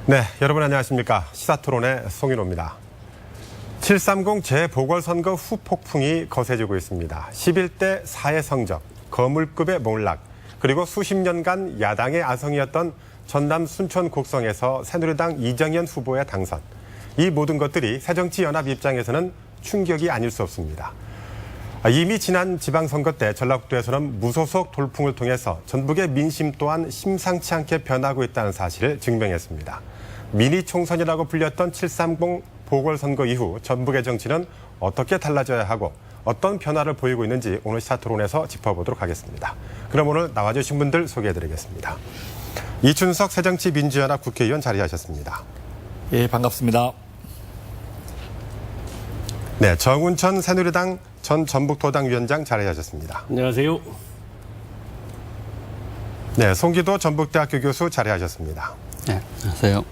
네, 여러분 안녕하십니까. 시사토론의 송윤호입니다. 7.30 재보궐선거 후폭풍이 거세지고 있습니다. 11대 4의 성적, 거물급의 몰락, 그리고 수십 년간 야당의 아성이었던 전남 순천 곡성에서 새누리당 이정현 후보의 당선. 이 모든 것들이 새정치연합 입장에서는 충격이 아닐 수 없습니다. 이미 지난 지방선거 때 전라북도에서는 무소속 돌풍을 통해서 전북의 민심 또한 심상치 않게 변하고 있다는 사실을 증명했습니다. 미니 총선이라고 불렸던 7.30 보궐선거 이후 전북의 정치는 어떻게 달라져야 하고 어떤 변화를 보이고 있는지 오늘 시사토론에서 짚어보도록 하겠습니다. 그럼 오늘 나와주신 분들 소개해드리겠습니다. 이춘석 새정치민주연합 국회의원 자리하셨습니다. 예, 반갑습니다. 네, 정운천 새누리당 전 전북도당 위원장 자리하셨습니다. 안녕하세요. 네, 송기도 전북대학교 교수 자리하셨습니다. 네, 안녕하세요.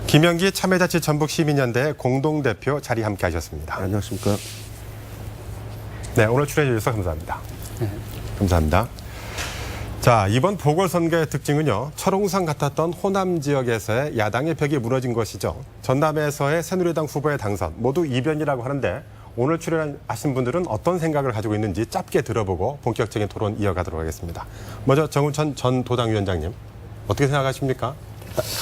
김영기 참여자치 전북시민연대 공동대표 자리 함께 하셨습니다. 안녕하십니까. 네, 오늘 출연해 주셔서 감사합니다. 네. 감사합니다. 자, 이번 보궐선거의 특징은요, 철옹성 같았던 호남 지역에서의 야당의 벽이 무너진 것이죠. 전남에서의 새누리당 후보의 당선, 모두 이변이라고 하는데 오늘 출연하신 분들은 어떤 생각을 가지고 있는지 짧게 들어보고 본격적인 토론 이어가도록 하겠습니다. 먼저 정운천 전 도당위원장님, 어떻게 생각하십니까?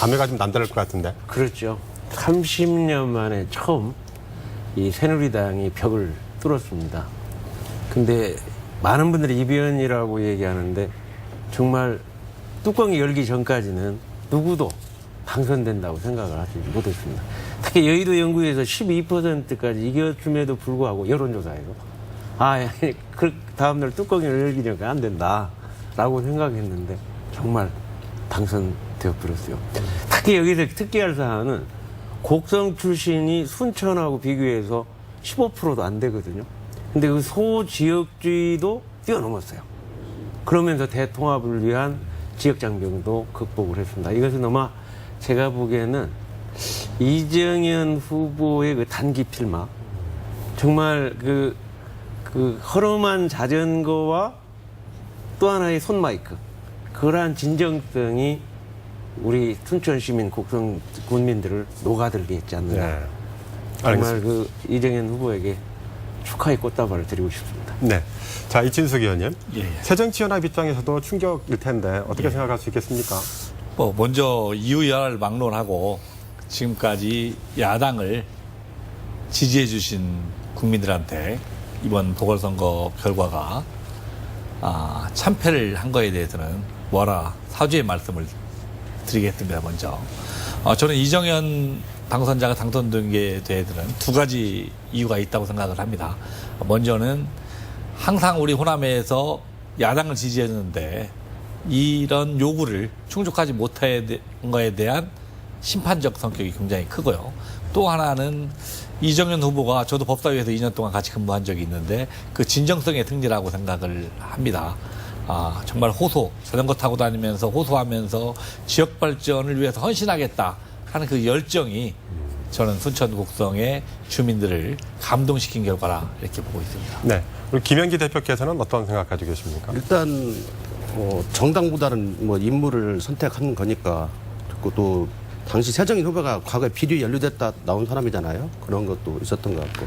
감회가 좀 남다를 것 같은데. 그렇죠. 30년 만에 처음 이 새누리당이 벽을 뚫었습니다. 근데 많은 분들이 이변이라고 얘기하는데 정말 뚜껑이 열기 전까지는 누구도 당선된다고 생각을 하지 못했습니다. 특히 여의도 연구에서 12%까지 이겼음에도 불구하고 여론조사에서 그 다음날 뚜껑이 열기 전까지 안 된다라고 생각했는데 정말 당선되어 버렸어요. 특히 여기서 특기할 사안은 곡성 출신이 순천하고 비교해서 15%도 안 되거든요. 근데 그 소지역주의도 뛰어넘었어요. 그러면서 대통합을 위한 지역장벽도 극복을 했습니다. 이것은 아마 제가 보기에는 이정현 후보의 그 단기 필마, 정말 그 허름한 자전거와 또 하나의 손마이크, 그러한 진정성이 우리 순천 시민, 곡성 군민들을 녹아들게 했지 않느냐. 네, 정말 그 이정현 후보에게 축하의 꽃다발을 드리고 싶습니다. 네. 자, 이춘석 의원님. 예. 새정치연합 입장에서도 충격일 텐데 어떻게 생각할 수 있겠습니까? 먼저 이유야를 막론하고 지금까지 야당을 지지해 주신 국민들한테 이번 보궐선거 결과가 참패를 한 거에 대해서는 뭐라 사죄의 말씀을 드리겠습니다. 먼저 저는 이정현 당선자가 당선된 게 대해서는 두 가지 이유가 있다고 생각을 합니다. 먼저는 항상 우리 호남에서 야당을 지지했는데 이런 요구를 충족하지 못한 거에 대한 심판적 성격이 굉장히 크고요. 또 하나는 이정현 후보가 저도 법사위에서 2년 동안 같이 근무한 적이 있는데 그 진정성의 승리라고 생각을 합니다. 정말 자전거 타고 다니면서 호소하면서 지역 발전을 위해서 헌신하겠다 하는 그 열정이 저는 순천 곡성의 주민들을 감동시킨 결과라 이렇게 보고 있습니다. 네. 우리 김영기 대표께서는 어떤 생각 가지고 계십니까? 일단 정당보다는 인물을 선택한 거니까, 그리고 또 당시 새정인 후보가 과거에 비리 연루됐다 나온 사람이잖아요. 그런 것도 있었던 것 같고,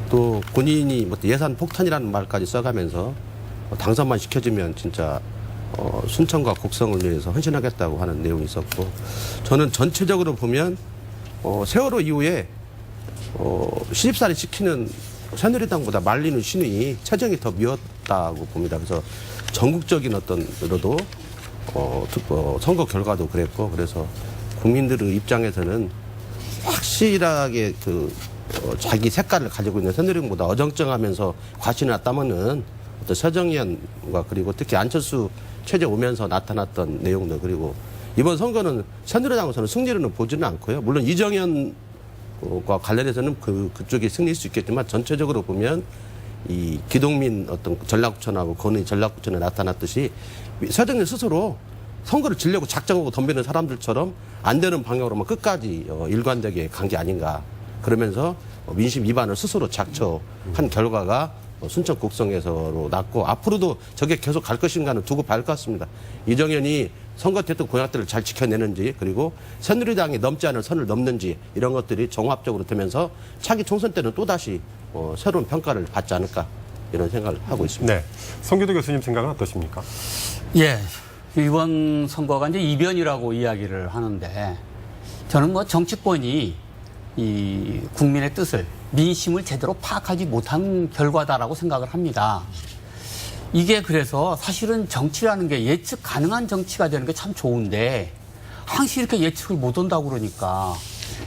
또 본인이 예산 폭탄이라는 말까지 써가면서 당선만 시켜주면 진짜 순천과 곡성을 위해서 헌신하겠다고 하는 내용이 있었고, 저는 전체적으로 보면 세월호 이후에 신입살이 시키는 새누리당보다 말리는 신이 최정이 더 미웠다고 봅니다. 그래서 전국적인 어떤으로도 선거 결과도 그랬고, 그래서 국민들의 입장에서는 확실하게 자기 색깔을 가지고 있는 새누리당보다 어정쩡하면서 과신을 따먹는 어떤 서정현과 그리고 특히 안철수 체제 오면서 나타났던 내용들, 그리고 이번 선거는 새누리당에서는 승리를 보지는 않고요. 물론 이정현과 관련해서는 그쪽이 승리일 수 있겠지만 전체적으로 보면 이 기동민 어떤 전략구청하고 권의 전략구청에 나타났듯이 새정현 스스로 선거를 지려고 작정하고 덤비는 사람들처럼 안 되는 방향으로만 끝까지 일관되게 간 게 아닌가. 그러면서 민심 위반을 스스로 작처한 결과가 순천 곡성에서로 났고, 앞으로도 저게 계속 갈 것인가는 두고 봐야 할 것 같습니다. 이정현이 선거됐던 공약들을 잘 지켜내는지 그리고 새누리당이 넘지 않을 선을 넘는지 이런 것들이 종합적으로 되면서 차기 총선 때는 또다시 새로운 평가를 받지 않을까 이런 생각을 하고 있습니다. 네. 송기도 교수님 생각은 어떠십니까? 예. 이번 선거가 이제 이변이라고 이야기를 하는데 저는 뭐 정치권이 이 국민의 뜻을 민심을 제대로 파악하지 못한 결과다라고 생각을 합니다. 이게 그래서 사실은 정치라는 게 예측 가능한 정치가 되는 게 참 좋은데 항상 이렇게 예측을 못 한다고 그러니까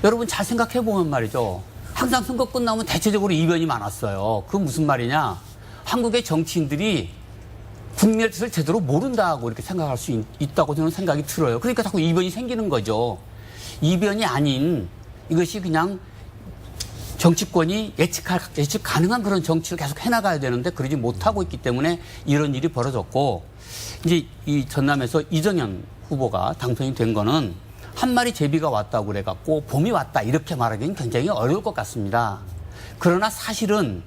여러분 잘 생각해 보면 말이죠. 항상 선거 끝나면 대체적으로 이변이 많았어요. 그건 무슨 말이냐. 한국의 정치인들이 국민의 뜻을 제대로 모른다고 이렇게 생각할 수 있다고 저는 생각이 들어요. 그러니까 자꾸 이변이 생기는 거죠. 이변이 아닌 이것이 그냥 정치권이 예측 가능한 그런 정치를 계속 해나가야 되는데 그러지 못하고 있기 때문에 이런 일이 벌어졌고 이제 이 전남에서 이정현 후보가 당선이 된 거는 한 마리 제비가 왔다고 그래갖고 봄이 왔다 이렇게 말하기는 굉장히 어려울 것 같습니다. 그러나 사실은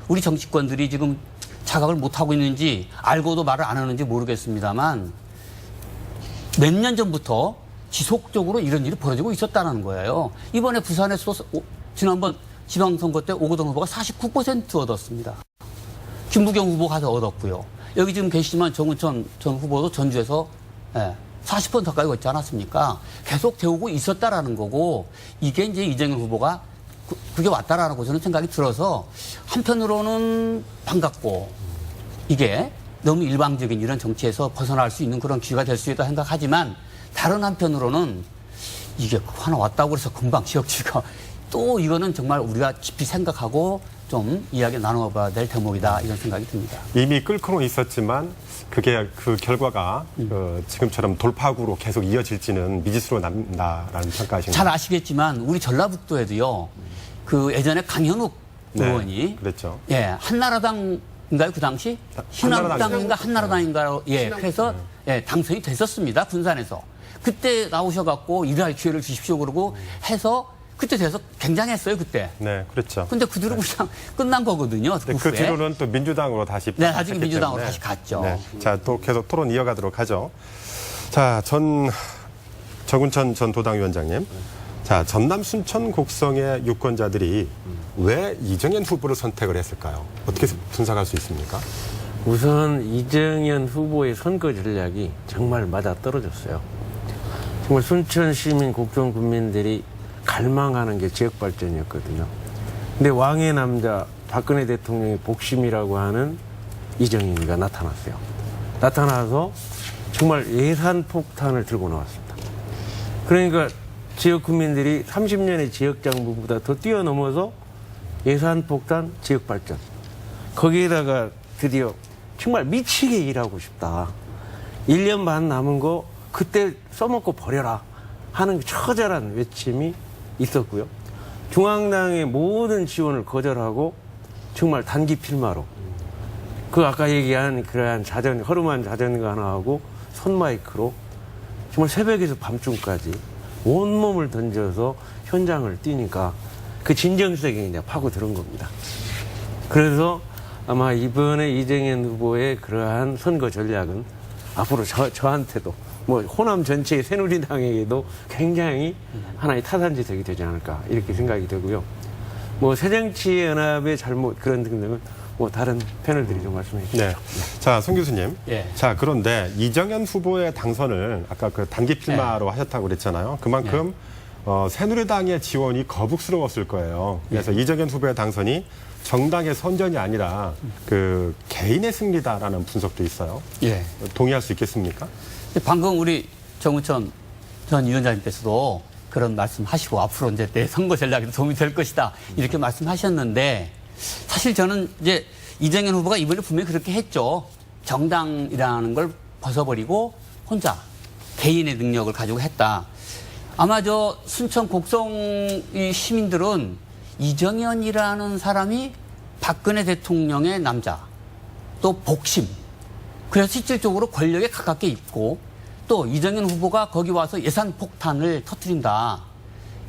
우리 정치권들이 지금 자각을 못하고 있는지 알고도 말을 안 하는지 모르겠습니다만 몇 년 전부터 지속적으로 이런 일이 벌어지고 있었다는 거예요. 이번에 부산에서 지난번 지방선거 때 오거돈 후보가 49% 얻었습니다. 김부경 후보가 얻었고요. 여기 지금 계시지만 정운천 전 후보도 전주에서 40% 가까이 얻지 않았습니까? 계속 되오고 있었다라는 거고 이게 이제 이정현 후보가 그게 왔다라는 거 저는 생각이 들어서 한편으로는 반갑고 이게 너무 일방적인 이런 정치에서 벗어날 수 있는 그런 기회가 될 수 있다 생각하지만 다른 한편으로는 이게 하나 왔다고 해서 금방 지역주의가 또 이거는 정말 우리가 깊이 생각하고 좀 이야기 나눠봐야 될 대목이다 이런 생각이 듭니다. 이미 끓고는 있었지만 그게 그 결과가 지금처럼 돌파구로 계속 이어질지는 미지수로 남는다라는 평가하신 잘 거죠. 아시겠지만 우리 전라북도에도요. 그 예전에 강현욱 의원이 그랬죠. 예 한나라당인가요 그 당시 신한당인가 한나라당인가요 예 그래서 예 당선이 됐었습니다 군산에서 그때 나오셔갖고 일할 기회를 주십시오 그러고 해서 그때 돼서 굉장했어요 그때. 네, 그렇죠. 근데 그 뒤로 그냥 끝난 거거든요. 그 뒤로는 또 민주당으로 다시 네, 나중에 했기 민주당으로 때문에. 다시 갔죠. 네. 자, 또 계속 토론 이어가도록 하죠. 자, 정운천 전 도당위원장님. 자, 전남 순천 곡성의 유권자들이 왜 이정현 후보를 선택을 했을까요? 어떻게 분석할 수 있습니까? 우선 이정현 후보의 선거 전략이 정말 맞아 떨어졌어요. 정말 순천 시민 곡성 국민들이 갈망하는 게 지역 발전이었거든요. 근데 왕의 남자 박근혜 대통령의 복심이라고 하는 이정현이가 나타났어요. 나타나서 정말 예산 폭탄을 들고 나왔습니다. 그러니까 지역 국민들이 30년의 지역 장부보다 더 뛰어넘어서 예산 폭탄, 지역 발전. 거기에다가 드디어 정말 미치게 일하고 싶다. 1년 반 남은 거 그때 써먹고 버려라 하는 처절한 외침이 있었고요. 중앙당의 모든 지원을 거절하고 정말 단기 필마로 그 아까 얘기한 그러한 허름한 자전거 하나하고 손마이크로 정말 새벽에서 밤중까지 온몸을 던져서 현장을 뛰니까 그 진정성이 이제 파고들은 겁니다. 그래서 아마 이번에 이정현 후보의 그러한 선거 전략은 앞으로 저한테도 뭐 호남 전체의 새누리당에게도 굉장히 하나의 타산지석이 되지 않을까 이렇게 생각이 되고요. 뭐 새정치연합의 잘못 그런 등등은 뭐 다른 패널들이 좀 말씀해 주시죠. 네. 자, 송 교수님. 예. 자, 그런데 이정현 후보의 당선을 아까 그 단기 필마로 하셨다고 그랬잖아요. 그만큼 새누리당의 지원이 거북스러웠을 거예요. 그래서 이정현 후보의 당선이 정당의 선전이 아니라 그 개인의 승리다라는 분석도 있어요. 예. 동의할 수 있겠습니까? 방금 우리 정우천 전 위원장님께서도 그런 말씀하시고 앞으로 이제 내 선거 전략에도 도움이 될 것이다 이렇게 말씀하셨는데 사실 저는 이제 이정현 후보가 이번에 분명히 그렇게 했죠. 정당이라는 걸 벗어버리고 혼자 개인의 능력을 가지고 했다. 아마 저 순천 곡성 이 시민들은 이정현이라는 사람이 박근혜 대통령의 남자 또 복심 그래서 실질적으로 권력에 가깝게 있고 또 이정현 후보가 거기 와서 예산 폭탄을 터뜨린다.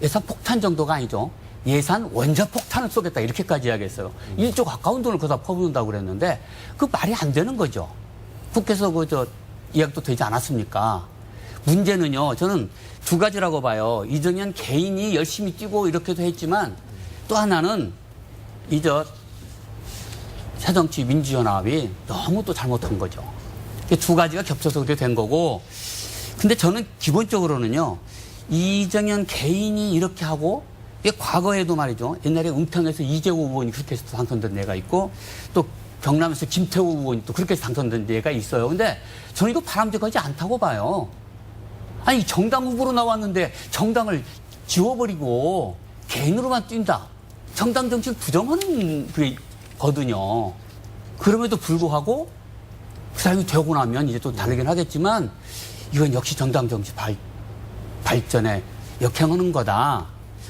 예산 폭탄 정도가 아니죠. 예산 원자 폭탄을 쏘겠다. 이렇게까지 이야기했어요. 1조 가까운 돈을 거기다 퍼붓는다고 그랬는데 그 말이 안 되는 거죠. 국회에서 이야기도 되지 않았습니까? 문제는요, 저는 두 가지라고 봐요. 이정현 개인이 열심히 뛰고 이렇게도 했지만 또 하나는 새정치민주연합이 너무 또 잘못한 거죠. 두 가지가 겹쳐서 그렇게 된 거고. 근데 저는 기본적으로는요, 이정현 개인이 이렇게 하고, 이게 과거에도 말이죠. 옛날에 은평에서 이재호 의원이 그렇게 해서 당선된 데가 있고, 또 경남에서 김태우 의원이 또 그렇게 해서 당선된 데가 있어요. 근데 저는 이거 바람직하지 않다고 봐요. 아니, 정당 후보로 나왔는데 정당을 지워버리고 개인으로만 뛴다. 정당 정치를 부정하는 거거든요. 그럼에도 불구하고 그 사람이 되고 나면 이제 또 다르긴 하겠지만 이건 역시 정당 정치 발전에 역행하는 거다.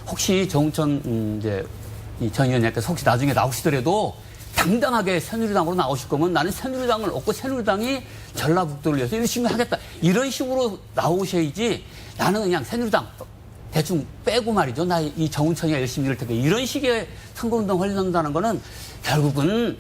혹시 정우천 전 의원님께서 혹시 나중에 나오시더라도 당당하게 새누리당으로 나오실 거면 나는 새누리당을 얻고 새누리당이 전라북도를 위해서 열심히 하겠다. 이런 식으로 나오셔야지 나는 그냥 새누리당 대충 빼고 말이죠. 나 이 정우천이가 열심히 이럴 테니까 이런 식의 선거운동 하려는다는 거는 결국은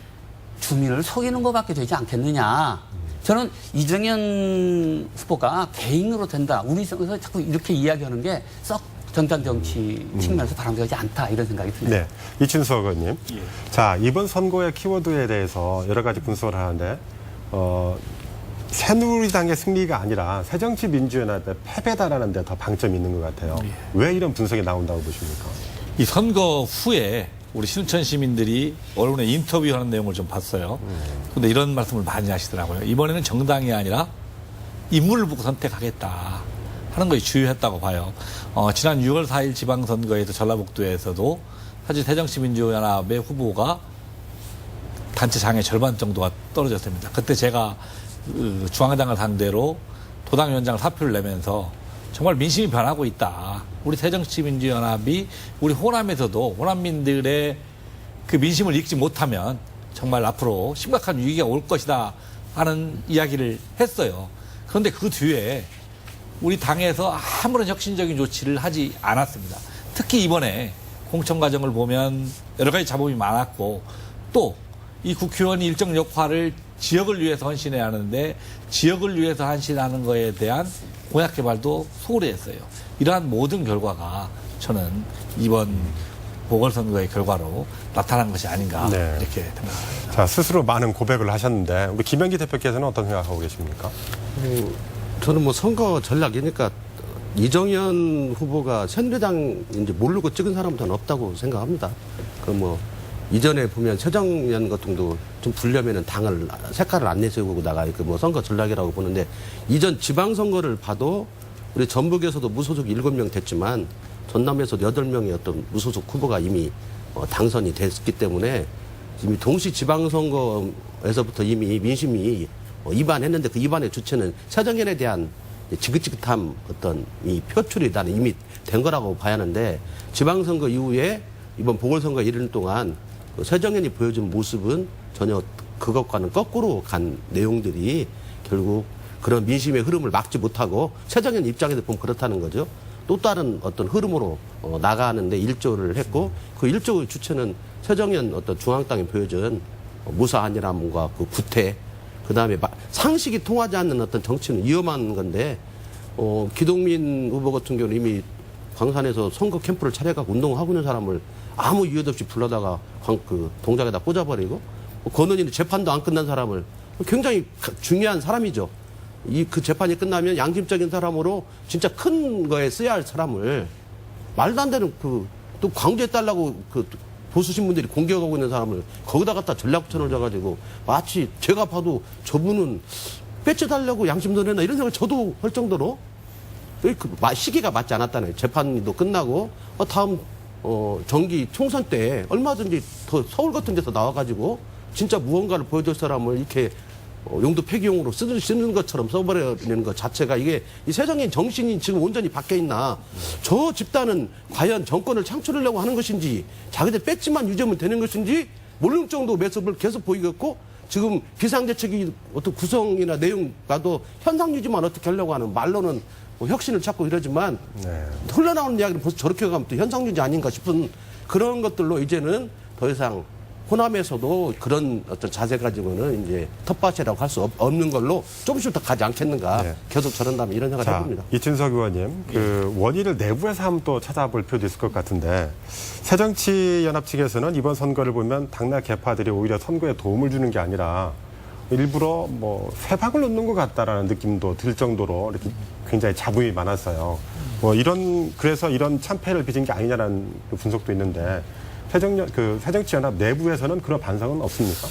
주민을 속이는 것밖에 되지 않겠느냐. 저는 이정현 후보가 개인으로 된다. 우리 선에서 자꾸 이렇게 이야기하는 게 썩 정당 정치 측면에서 바람직하지 않다. 이런 생각이 듭니다. 네, 이춘석 의원님. 자, 이번 선거의 키워드에 대해서 여러 가지 분석을 하는데 새누리당의 승리가 아니라 새정치민주연합의 패배다라는 데 더 방점이 있는 것 같아요. 왜 이런 분석이 나온다고 보십니까? 이 선거 후에 우리 신천 시민들이 언론에 인터뷰하는 내용을 좀 봤어요. 근데 이런 말씀을 많이 하시더라고요. 이번에는 정당이 아니라 인물을 보고 선택하겠다 하는 것이 주요했다고 봐요. 지난 6월 4일 지방선거에서 전라북도에서도 사실 새정치민주연합의 후보가 단체 장애 절반 정도가 떨어졌습니다. 그때 제가 중앙당을 상대로 도당위원장 사표를 내면서 정말 민심이 변하고 있다. 우리 새정치민주연합이 우리 호남에서도 호남민들의 그 민심을 읽지 못하면 정말 앞으로 심각한 위기가 올 것이다 하는 이야기를 했어요. 그런데 그 뒤에 우리 당에서 아무런 혁신적인 조치를 하지 않았습니다. 특히 이번에 공천 과정을 보면 여러 가지 잡음이 많았고 또 이 국회의원이 일정 역할을 지역을 위해서 헌신해야 하는데 지역을 위해서 헌신하는 거에 대한 공약 개발도 소홀히 했어요. 이러한 모든 결과가 저는 이번 보궐선거의 결과로 나타난 것이 아닌가 네. 이렇게 생각합니다. 자, 스스로 많은 고백을 하셨는데 우리 김영기 대표께서는 어떤 생각하고 계십니까? 저는 뭐 선거 전략이니까 이정현 후보가 새누리당 이제 모르고 찍은 사람은 전 없다고 생각합니다. 그 뭐 이전에 보면 최정연 같은 경우도 좀 불려면은 당을 색깔을 안 내세우고 나가 그 뭐 선거 전략이라고 보는데 이전 지방선거를 봐도 우리 전북에서도 무소속 7명 됐지만 전남에서도 8명의 어떤 무소속 후보가 이미 당선이 됐기 때문에 이미 동시 지방선거에서부터 이미 민심이 입안했는데 그 입안의 주체는 새정연에 대한 지긋지긋함 어떤 이 표출이 나는 이미 된 거라고 봐야 하는데 지방선거 이후에 이번 보궐선거 이르는 동안 새정연이 보여준 모습은 전혀 그것과는 거꾸로 간 내용들이 결국 그런 민심의 흐름을 막지 못하고 새정연 입장에서 보면 그렇다는 거죠. 또 다른 어떤 흐름으로 나가는데 일조를 했고 그 일조의 주체는 새정연 어떤 중앙당이 보여준 무사안이라문과 그 구태 그다음에 상식이 통하지 않는 어떤 정치는 위험한 건데 기동민 후보 같은 경우는 이미 광산에서 선거 캠프를 차려가고 운동하고 있는 사람을 아무 이유도 없이 불러다가 그 동작에다 꽂아버리고 권은희는 재판도 안 끝난 사람을 굉장히 중요한 사람이죠. 그 재판이 끝나면 양심적인 사람으로 진짜 큰 거에 써야 할 사람을 말도 안 되는 또 광주해달라고 보수 신문들이 공격하고 있는 사람을 거기다 갖다 전략부천을 줘가지고 마치 제가 봐도 저분은 뺏겨달라고 양심선회나 이런 생각을 저도 할 정도로 시기가 맞지 않았다는 재판도 끝나고 다음 정기 총선 때 얼마든지 더 서울 같은 데서 나와가지고 진짜 무언가를 보여줄 사람을 이렇게 용도 폐기용으로 쓰는 것처럼 써버리는 것 자체가 이게 이 세상의 정신이 지금 온전히 바뀌어 있나 저 집단은 과연 정권을 창출하려고 하는 것인지 자기들 뺏지만 유지하면 되는 것인지 모르는 정도 모습을 계속 보이겠고 지금 비상대책이 어떤 구성이나 내용과도 현상 유지만 어떻게 하려고 하는 말로는 뭐 혁신을 찾고 이러지만 흘러나오는 이야기는 벌써 저렇게 가면 또 현상 유지 아닌가 싶은 그런 것들로 이제는 더 이상 호남에서도 그런 어떤 자세 가지고는 이제 텃밭이라고 할 수 없는 걸로 조금씩 더 가지 않겠는가. 네. 계속 저런다면 이런 생각을 자, 해봅니다. 이춘석 의원님, 그 원인을 내부에서 한번 또 찾아볼 필요도 있을 것 같은데 새정치연합 측에서는 이번 선거를 보면 당내 개파들이 오히려 선거에 도움을 주는 게 아니라 일부러 뭐 세박을 놓는 것 같다라는 느낌도 들 정도로 이렇게 굉장히 잡음이 많았어요. 뭐 그래서 이런 참패를 빚은 게 아니냐라는 분석도 있는데 새정치연합 내부에서는 그런 반성은 없습니까?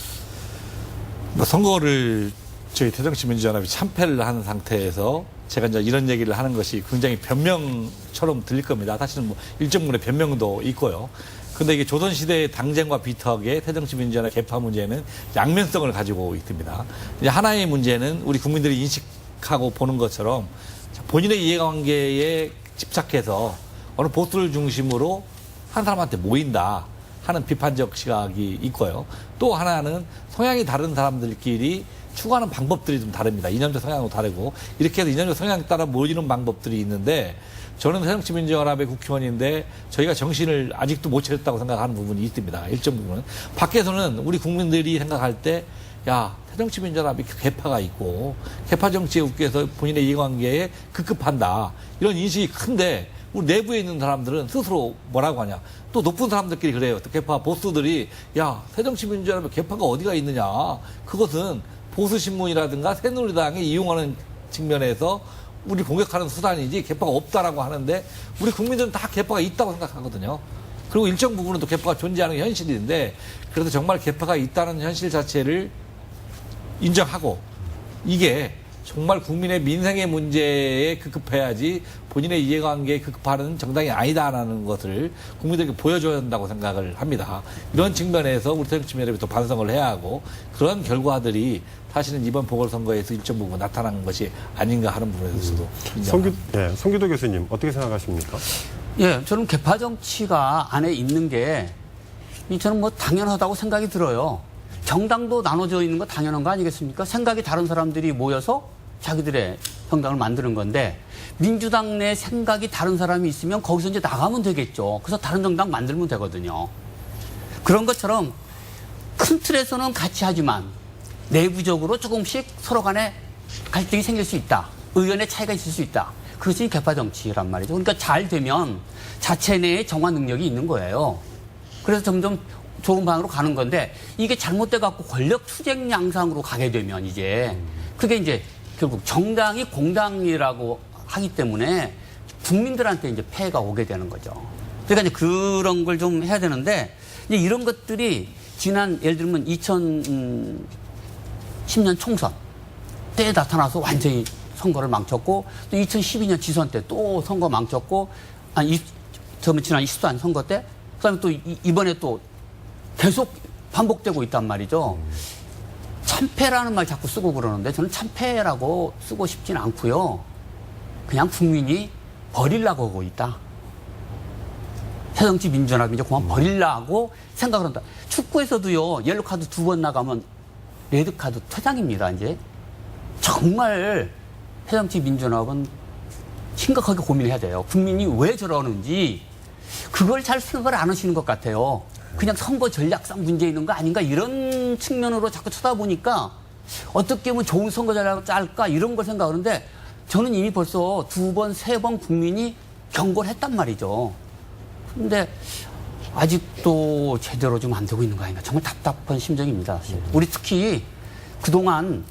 뭐 선거를 저희 새정치민주연합이 참패를 한 상태에서 제가 이제 이런 얘기를 하는 것이 굉장히 변명처럼 들릴 겁니다. 사실은 뭐 일정 부분의 변명도 있고요. 근데 이게 조선시대의 당쟁과 비슷하게 새정치민주연합 개파 문제는 양면성을 가지고 있습니다. 이제 하나의 문제는 우리 국민들이 인식하고 보는 것처럼 본인의 이해관계에 집착해서 어느 보수를 중심으로 한 사람한테 모인다 하는 비판적 시각이 있고요. 또 하나는 성향이 다른 사람들끼리 추구하는 방법들이 좀 다릅니다. 이념적 성향도 다르고 이렇게 해서 이념적 성향에 따라 모이는 방법들이 있는데 저는 새정치민주연합의 국회의원인데 저희가 정신을 아직도 못 차렸다고 생각하는 부분이 있습니다. 일정 부분은. 밖에서는 우리 국민들이 생각할 때 야, 새정치민주연합이 개파가 있고 개파 정치에 웃겨서 본인의 이해관계에 급급한다. 이런 인식이 큰데 우리 내부에 있는 사람들은 스스로 뭐라고 하냐. 또 높은 사람들끼리 그래요. 또 개파 보수들이 야, 새정치민주연합의 개파가 어디가 있느냐. 그것은 보수신문이라든가 새누리당이 이용하는 측면에서 우리 공격하는 수단이지 개파가 없다라고 하는데 우리 국민들은 다 개파가 있다고 생각하거든요. 그리고 일정 부분은 또 개파가 존재하는 현실인데 그래서 정말 개파가 있다는 현실 자체를 인정하고 이게 정말 국민의 민생의 문제에 급급해야지 본인의 이해관계에 급급하는 정당이 아니다라는 것을 국민들에게 보여줘야 한다고 생각을 합니다. 이런 측면에서 우리 새정치민주연합이 또 반성을 해야 하고 그런 결과들이 사실은 이번 보궐선거에서 일정 부분 나타난 것이 아닌가 하는 부분에서도 인정합니다. 송기도 교수님 어떻게 생각하십니까? 예, 저는 개파 정치가 안에 있는 게 저는 뭐 당연하다고 생각이 들어요. 정당도 나눠져 있는 거 당연한 거 아니겠습니까? 생각이 다른 사람들이 모여서 자기들의 정당을 만드는 건데 민주당 내 생각이 다른 사람이 있으면 거기서 이제 나가면 되겠죠. 그래서 다른 정당 만들면 되거든요. 그런 것처럼 큰 틀에서는 같이 하지만 내부적으로 조금씩 서로 간에 갈등이 생길 수 있다. 의견의 차이가 있을 수 있다. 그것이 개파 정치란 말이죠. 그러니까 잘 되면 자체 내에 정화 능력이 있는 거예요. 그래서 점점 좋은 방향으로 가는 건데 이게 잘못돼 갖고 권력 투쟁 양상으로 가게 되면 이제 그게 이제 결국 정당이 공당이라고 하기 때문에 국민들한테 이제 폐해가 오게 되는 거죠. 그러니까 이제 그런 걸 좀 해야 되는데 이제 이런 것들이 지난 예를 들면 2010년 총선 때에 나타나서 완전히 선거를 망쳤고 또 2012년 지선 때 또 선거 망쳤고 지난 20대 선거 때 그다음에 또 이번에 또 계속 반복되고 있단 말이죠. 참패라는 말 자꾸 쓰고 그러는데 저는 참패라고 쓰고 싶진 않고요. 그냥 국민이 버리려고 하고 있다. 새정치민주연합이 이제 그만 버리려고 생각을 한다. 축구에서도요. 옐로카드 2번 나가면 레드카드 퇴장입니다. 이제 정말 새정치민주연합은 심각하게 고민해야 돼요. 국민이 왜 저러는지 그걸 잘 생각을 안 하시는 것 같아요. 그냥 선거 전략상 문제 있는 거 아닌가 이런 측면으로 자꾸 쳐다보니까 어떻게 하면 좋은 선거 전략을 짤까 이런 걸 생각하는데 저는 이미 벌써 2번, 3번 국민이 경고를 했단 말이죠. 그런데 아직도 제대로 좀 안 되고 있는 거 아닌가 정말 답답한 심정입니다. 사실. 우리 특히 그동안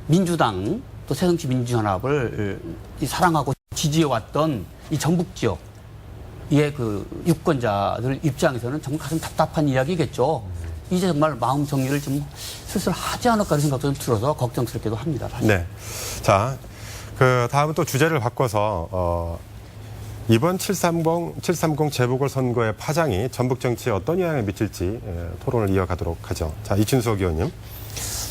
민주당 또 새정치민주연합을 사랑하고 지지해왔던 이 전북 지역 의 그 유권자들 입장에서는 정말 가슴 답답한 이야기겠죠. 이제 정말 마음 정리를 좀 슬슬 하지 않을까 하는 생각도 좀 들어서 걱정스럽기도 합니다. 사실. 네. 자, 다음은 또 주제를 바꿔서 이번 730 재보궐선거의 파장이 전북 정치에 어떤 영향을 미칠지 토론을 이어가도록 하죠. 자, 이춘석 의원님.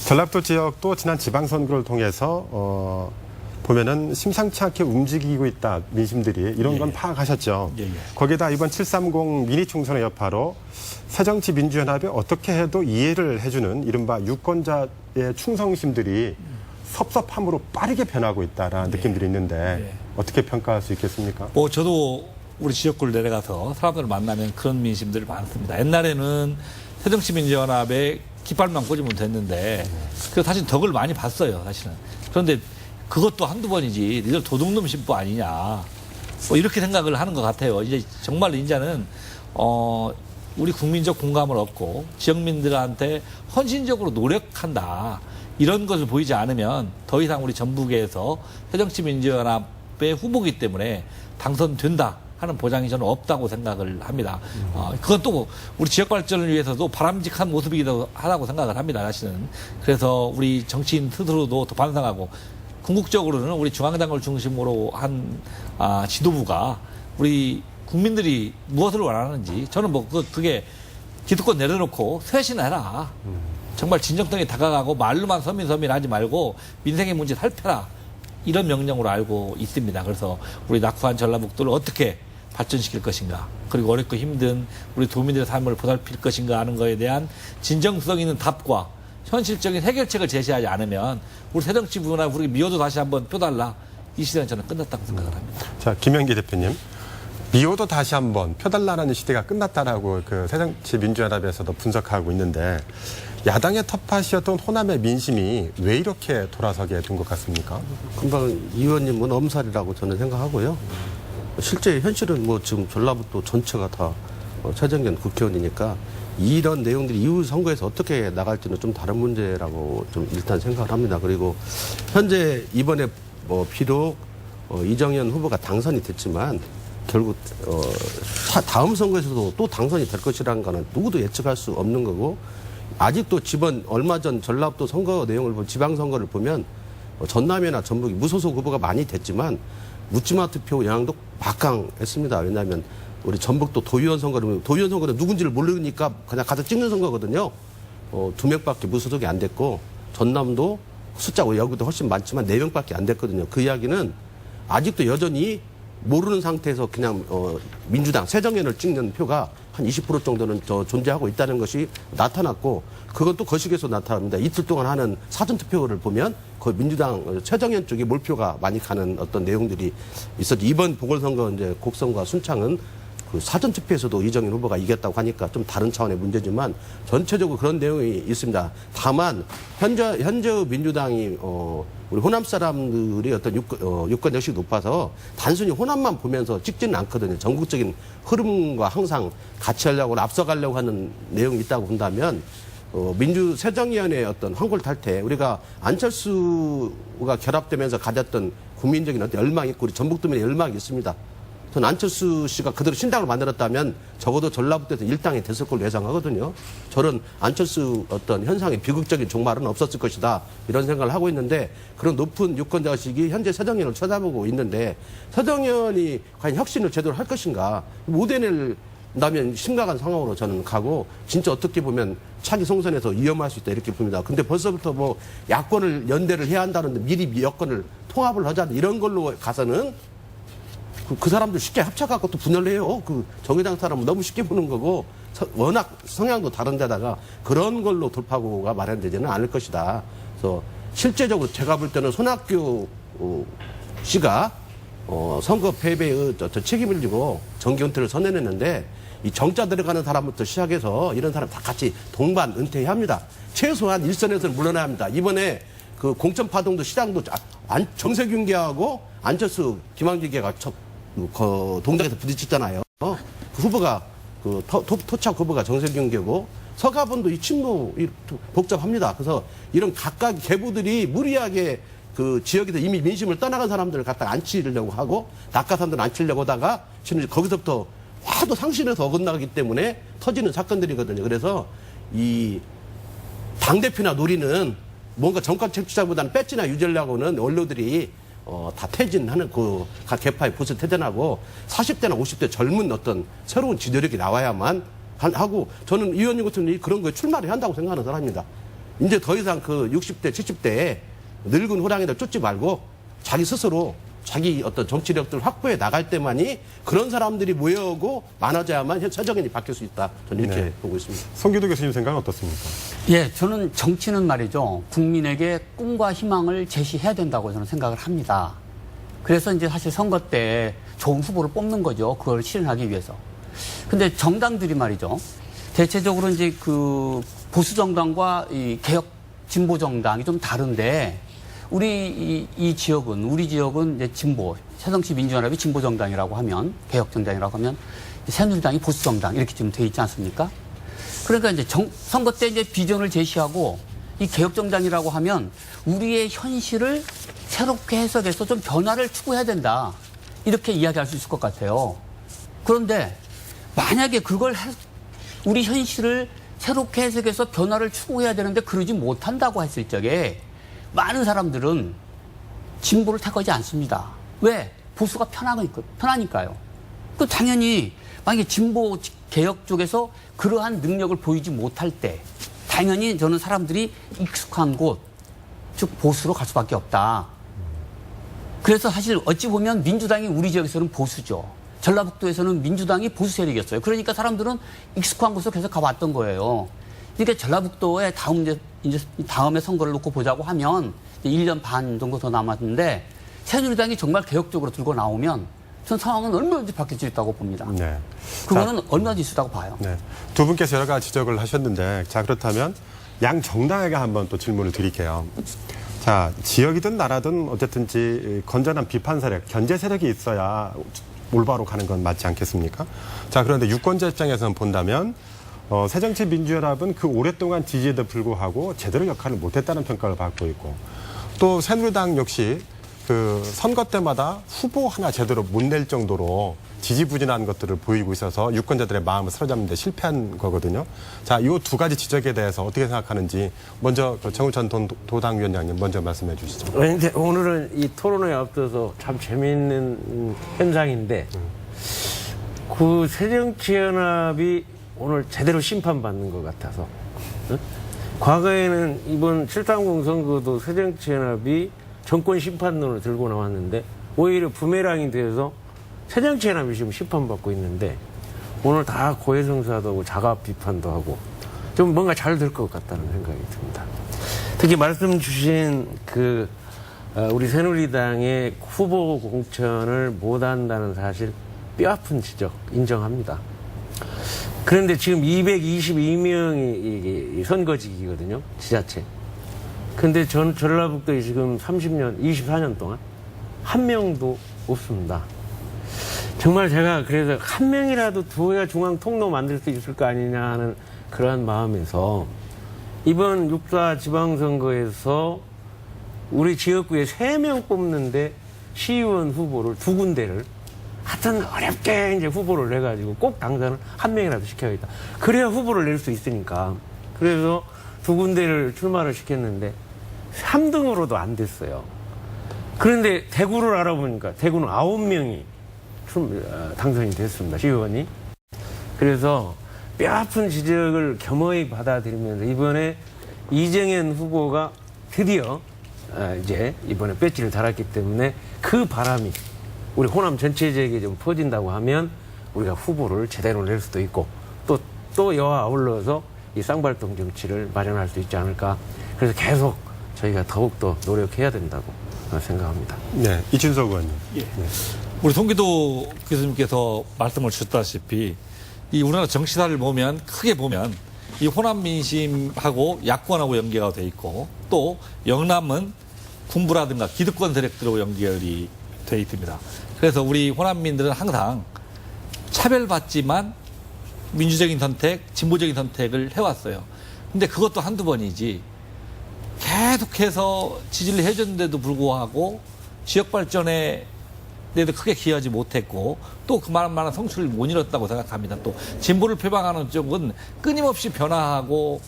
전라도 지역도 지난 지방선거를 통해서 보면은 심상치 않게 움직이고 있다 민심들이 이런 건 파악하셨죠. 거기에다 이번 730 미니 총선의 여파로 새정치민주연합이 어떻게 해도 이해를 해주는 이른바 유권자의 충성심들이 섭섭함으로 빠르게 변하고 있다라는 느낌들이 있는데 어떻게 평가할 수 있겠습니까? 뭐 저도 우리 지역구를 내려가서 사람들을 만나면 그런 민심들이 많습니다. 옛날에는 새정치민주연합에 깃발만 꽂으면 됐는데 그 사실 덕을 많이 봤어요, 사실은. 그런데 그것도 한두 번이지 니들 도둑놈 심보 아니냐 뭐 이렇게 생각을 하는 것 같아요. 이제 정말 이제는 우리 국민적 공감을 얻고 지역민들한테 헌신적으로 노력한다 이런 것을 보이지 않으면 더 이상 우리 전북에서 새정치민주연합의 후보이기 때문에 당선된다 하는 보장이 저는 없다고 생각을 합니다. 그건 또 우리 지역 발전을 위해서도 바람직한 모습이기도 하다고 생각을 합니다, 사실은. 그래서 우리 정치인 스스로도 더 반성하고 궁극적으로는 우리 중앙당을 중심으로 한 지도부가 우리 국민들이 무엇을 원하는지 저는 뭐 그게 기득권 내려놓고 쇄신해라. 정말 진정성에 다가가고 말로만 서민하지 말고 민생의 문제 살펴라. 이런 명령으로 알고 있습니다. 그래서 우리 낙후한 전라북도를 어떻게 발전시킬 것인가, 그리고 어렵고 힘든 우리 도민들의 삶을 보살필 것인가 하는 것에 대한 진정성 있는 답과 현실적인 해결책을 제시하지 않으면 우리 새정치부나 우리 미워도 다시 한번 펴달라. 이 시대는 저는 끝났다고 생각을 합니다. 자, 김영기 대표님. 미워도 다시 한번 펴달라는 시대가 끝났다라고 그 새정치민주연합에서도 분석하고 있는데 야당의 텃밭이었던 호남의 민심이 왜 이렇게 돌아서게 된 것 같습니까? 금방 이 의원님은 엄살이라고 저는 생각하고요. 실제 현실은 뭐 지금 전라북도 전체가 다 최정현 국회의원이니까 이런 내용들이 이후 선거에서 어떻게 나갈지는 좀 다른 문제라고 좀 일단 생각을 합니다. 그리고 현재 이번에 뭐 비록 이정현 후보가 당선이 됐지만 결국 다음 선거에서도 또 당선이 될 것이라는 거는 누구도 예측할 수 없는 거고, 아직도 얼마 전 전라북도 선거 내용을 지방선거를 보면 전남이나 전북이 무소속 후보가 많이 됐지만 묻지마 투표 영향도 막강했습니다. 왜냐하면 우리 전북도 도의원 선거는 누군지를 모르니까 그냥 가서 찍는 선거거든요. 2명밖에 무소속이 안 됐고, 전남도 숫자가 여기도 훨씬 많지만 4명밖에 안 됐거든요. 그 이야기는 아직도 여전히 모르는 상태에서 그냥 민주당 새정연을 찍는 표가 한 20% 정도는 존재하고 있다는 것이 나타났고, 그건 또 거식에서 나타납니다. 이틀 동안 하는 사전투표를 보면 그 민주당 새정연 쪽에 몰표가 많이 가는 어떤 내용들이 있었죠. 이번 보궐선거 이제 곡성과 순창은 그 사전투표에서도 이정현 후보가 이겼다고 하니까 좀 다른 차원의 문제지만 전체적으로 그런 내용이 있습니다. 다만 현재 민주당이 우리 호남 사람들이 어떤 유권 역시 높아서 단순히 호남만 보면서 찍지는 않거든요. 전국적인 흐름과 항상 같이 하려고 앞서가려고 하는 내용이 있다고 본다면 새정연의 어떤 황골 탈퇴, 우리가 안철수가 결합되면서 가졌던 국민적인 어떤 열망이 있고 우리 전북도민의 열망이 있습니다. 저는 안철수 씨가 그대로 신당을 만들었다면 적어도 전라북도에서 일당이 됐을 걸로 예상하거든요. 저는 안철수 어떤 현상의 비극적인 종말은 없었을 것이다, 이런 생각을 하고 있는데, 그런 높은 유권자식이 현재 새정연을 쳐다보고 있는데 새정연이 과연 혁신을 제대로 할 것인가, 못 해낸다면 심각한 상황으로 저는 가고, 진짜 어떻게 보면 차기 총선에서 위험할 수 있다, 이렇게 봅니다. 근데 벌써부터 뭐 야권을 연대를 해야 한다는데 미리 여권을 통합을 하자, 이런 걸로 가서는 그 사람들 쉽게 합쳐갖고 또 분열을 해요. 그 정의당 사람은 너무 쉽게 보는 거고, 워낙 성향도 다른 데다가 그런 걸로 돌파구가 마련되지는 않을 것이다. 그래서 실제적으로 제가 볼 때는 손학규 씨가 선거 패배의 책임을 지고 정기 은퇴를 선언했는데, 이 정자 들어가는 사람부터 시작해서 이런 사람 다 같이 동반 은퇴해야 합니다. 최소한 일선에서는 물러나야 합니다. 이번에 그 공천파동도 시장도 정세균계하고 안철수 김한길계가 동작에서 부딪혔잖아요. 그 후보가 토착 후보가 정세균계고, 서가본도 이 친노 복잡합니다. 그래서 이런 각각 계보들이 무리하게 그 지역에서 이미 민심을 떠나간 사람들을 갖다가 앉히려고 하고, 낙하산들 앉히려고 하다가 지금 거기서부터 하도 상신해서 어긋나기 때문에 터지는 사건들이거든요. 그래서 이 당대표나 노리는 뭔가 정권 책임자보다는 배지나 유지하려고는 원로들이 다 퇴진하는 각 개파의 보수 퇴진하고 40대나 50대 젊은 어떤 새로운 지도력이 나와야만 하고, 저는 이 의원님 같은 경우는 그런 거에 출마를 한다고 생각하는 사람입니다. 이제 더 이상 그 60대, 70대에 늙은 호랑이들 쫓지 말고 자기 스스로 자기 어떤 정치력들을 확보해 나갈 때만이 그런 사람들이 모여오고 많아져야만 새정연이 바뀔 수 있다. 저는 이렇게 보고 있습니다. 송기도 교수님 생각은 어떻습니까? 예, 저는 정치는 말이죠. 국민에게 꿈과 희망을 제시해야 된다고 저는 생각을 합니다. 그래서 이제 사실 선거 때 좋은 후보를 뽑는 거죠. 그걸 실현하기 위해서. 근데 정당들이 말이죠. 대체적으로 이제 그 보수 정당과 이 개혁 진보 정당이 좀 다른데 우리 우리 지역은 이제 진보 새정치민주연합이 진보 정당이라고 하면 개혁 정당이라고 하면 새누리당이 보수 정당 이렇게 지금 돼 있지 않습니까? 그러니까 이제 선거 때 이제 비전을 제시하고 이 개혁 정당이라고 하면 우리의 현실을 새롭게 해석해서 좀 변화를 추구해야 된다. 이렇게 이야기할 수 있을 것 같아요. 그런데 만약에 우리 현실을 새롭게 해석해서 변화를 추구해야 되는데 그러지 못한다고 했을 적에 많은 사람들은 진보를 택하지 않습니다. 왜? 보수가 편하니까요. 그 당연히 만약에 진보 개혁 쪽에서 그러한 능력을 보이지 못할 때 당연히 저는 사람들이 익숙한 곳, 즉 보수로 갈 수밖에 없다. 그래서 사실 어찌 보면 민주당이 우리 지역에서는 보수죠. 전라북도에서는 민주당이 보수 세력이었어요. 그러니까 사람들은 익숙한 곳으로 계속 가봤던 거예요. 그러니까 전라북도에 다음에 선거를 놓고 보자고 하면 1년 반 정도 더 남았는데 새누리당이 정말 개혁적으로 들고 나오면 전 상황은 얼마든지 바뀔 수 있다고 봅니다. 네. 그거는 얼마든지 있다고 봐요. 네. 두 분께서 여러 가지 지적을 하셨는데, 자, 그렇다면 양 정당에게 한번 또 질문을 드릴게요. 자, 지역이든 나라든 어쨌든지 건전한 비판 세력, 견제 세력이 있어야 올바로 가는 건 맞지 않겠습니까? 자, 그런데 유권자 입장에서는 본다면, 새정치민주연합은 그 오랫동안 지지에도 불구하고 제대로 역할을 못했다는 평가를 받고 있고, 또 새누리당 역시 그 선거 때마다 후보 하나 제대로 못 낼 정도로 지지부진한 것들을 보이고 있어서 유권자들의 마음을 사로잡는 데 실패한 거거든요. 자, 이 두 가지 지적에 대해서 어떻게 생각하는지 먼저 정우천 도당위원장님 먼저 말씀해 주시죠. 근데 오늘은 이 토론에 앞서서 참 재미있는 현상인데 그 새정치연합이 오늘 제대로 심판받는 것 같아서 응? 과거에는 이번 7.30 선거도 새정치연합이 정권 심판론을 들고 나왔는데 오히려 부메랑이 돼서 새정치연합이 지금 심판받고 있는데 오늘 다 고해성사도 하고 자가 비판도 하고 좀 뭔가 잘 될 것 같다는 생각이 듭니다. 특히 말씀 주신 우리 새누리당의 후보 공천을 못한다는 사실 뼈아픈 지적 인정합니다. 그런데 지금 222명이 선거직이거든요. 지자체. 근데 전라북도에 지금 24년 동안 한 명도 없습니다. 정말 제가 그래서 한 명이라도 두어야 중앙 통로 만들 수 있을 거 아니냐 하는 그러한 마음에서 이번 6.4 지방선거에서 우리 지역구에 3명 뽑는데 시의원 후보를 2군데를 하여튼 어렵게 이제 후보를 내가지고 꼭 당선을 한 명이라도 시켜야겠다. 그래야 후보를 낼 수 있으니까. 그래서 2군데를 출마를 시켰는데 3등으로도 안 됐어요. 그런데 대구를 알아보니까 대구는 9명이 당선이 됐습니다. 시의원이. 그래서 뼈아픈 지적을 겸허히 받아들이면서 이번에 이정현 후보가 드디어 이제 이번에 배지를 달았기 때문에 그 바람이 우리 호남 전체적에 좀 퍼진다고 하면 우리가 후보를 제대로 낼 수도 있고 또 여와 아울러서 이 쌍발동 정치를 마련할 수 있지 않을까. 그래서 계속 저희가 더욱더 노력해야 된다고 생각합니다. 네, 이준석 의원님. 예. 우리 송기도 교수님께서 말씀을 주셨다시피 이 우리나라 정치사를 크게 보면 이 호남 민심하고 야권하고 연계가 돼 있고 또 영남은 군부라든가 기득권 세력들하고 연결이 돼 있습니다. 그래서 우리 호남민들은 항상 차별받지만 민주적인 선택, 진보적인 선택을 해왔어요. 근데 그것도 한두 번이지 계속해서 지지를 해줬는데도 불구하고 지역 발전에 대해서 크게 기여하지 못했고 또 그만한 성취를 못 이뤘다고 생각합니다. 또 진보를 표방하는 쪽은 끊임없이 변화하고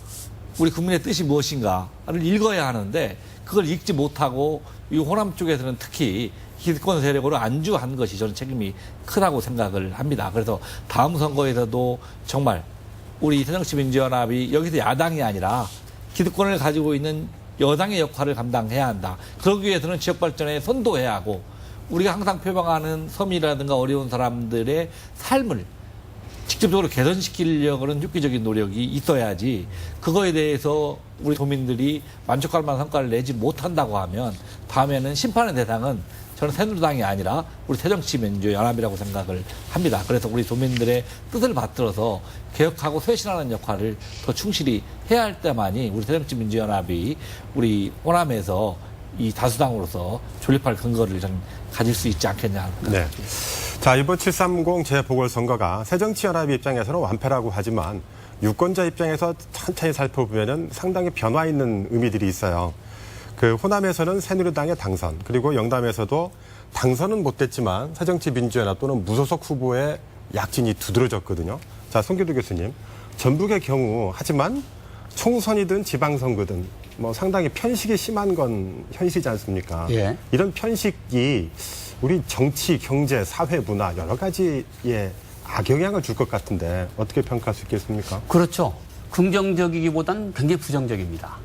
우리 국민의 뜻이 무엇인가를 읽어야 하는데 그걸 읽지 못하고 이 호남 쪽에서는 특히 기득권 세력으로 안주한 것이 저는 책임이 크다고 생각을 합니다. 그래서 다음 선거에서도 정말 우리 새정치민주연합이 여기서 야당이 아니라 기득권을 가지고 있는 여당의 역할을 감당해야 한다. 그러기 위해서는 지역 발전에 선도해야 하고 우리가 항상 표방하는 섬이라든가 어려운 사람들의 삶을 직접적으로 개선시키려고는 획기적인 노력이 있어야지 그거에 대해서 우리 도민들이 만족할 만한 성과를 내지 못한다고 하면 다음에는 심판의 대상은 저는 새누리당이 아니라 우리 새정치민주연합이라고 생각을 합니다. 그래서 우리 도민들의 뜻을 받들어서 개혁하고 쇄신하는 역할을 더 충실히 해야 할 때만이 우리 새정치민주연합이 우리 호남에서 이 다수당으로서 존립할 근거를 저는 가질 수 있지 않겠냐. 네. 자, 이번 730 재보궐선거가 새정치연합 입장에서는 완패라고 하지만 유권자 입장에서 천천히 살펴보면 상당히 변화 있는 의미들이 있어요. 그 호남에서는 새누리당의 당선, 그리고 영남에서도 당선은 못 됐지만 새정치민주연합 또는 무소속 후보의 약진이 두드러졌거든요. 자, 송기도 교수님, 전북의 경우 하지만 총선이든 지방선거든 뭐 상당히 편식이 심한 건 현실이지 않습니까? 예. 이런 편식이 우리 정치, 경제, 사회, 문화 여러 가지에 악영향을 줄 것 같은데 어떻게 평가할 수 있겠습니까? 그렇죠. 긍정적이기보다는 굉장히 부정적입니다.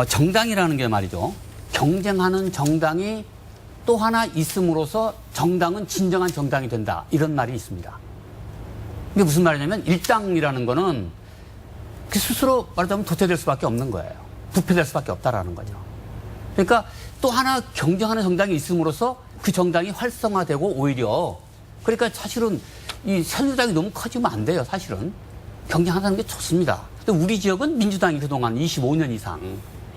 정당이라는 게 말이죠. 경쟁하는 정당이 또 하나 있음으로써 정당은 진정한 정당이 된다. 이런 말이 있습니다. 이게 무슨 말이냐면 일당이라는 거는 그 스스로 말하자면 도태될 수밖에 없는 거예요. 부패될 수밖에 없다라는 거죠. 그러니까 또 하나 경쟁하는 정당이 있음으로써 그 정당이 활성화되고 오히려 그러니까 사실은 이 새누리당이 너무 커지면 안 돼요. 사실은 경쟁하는 게 좋습니다. 근데 우리 지역은 민주당이 그동안 25년 이상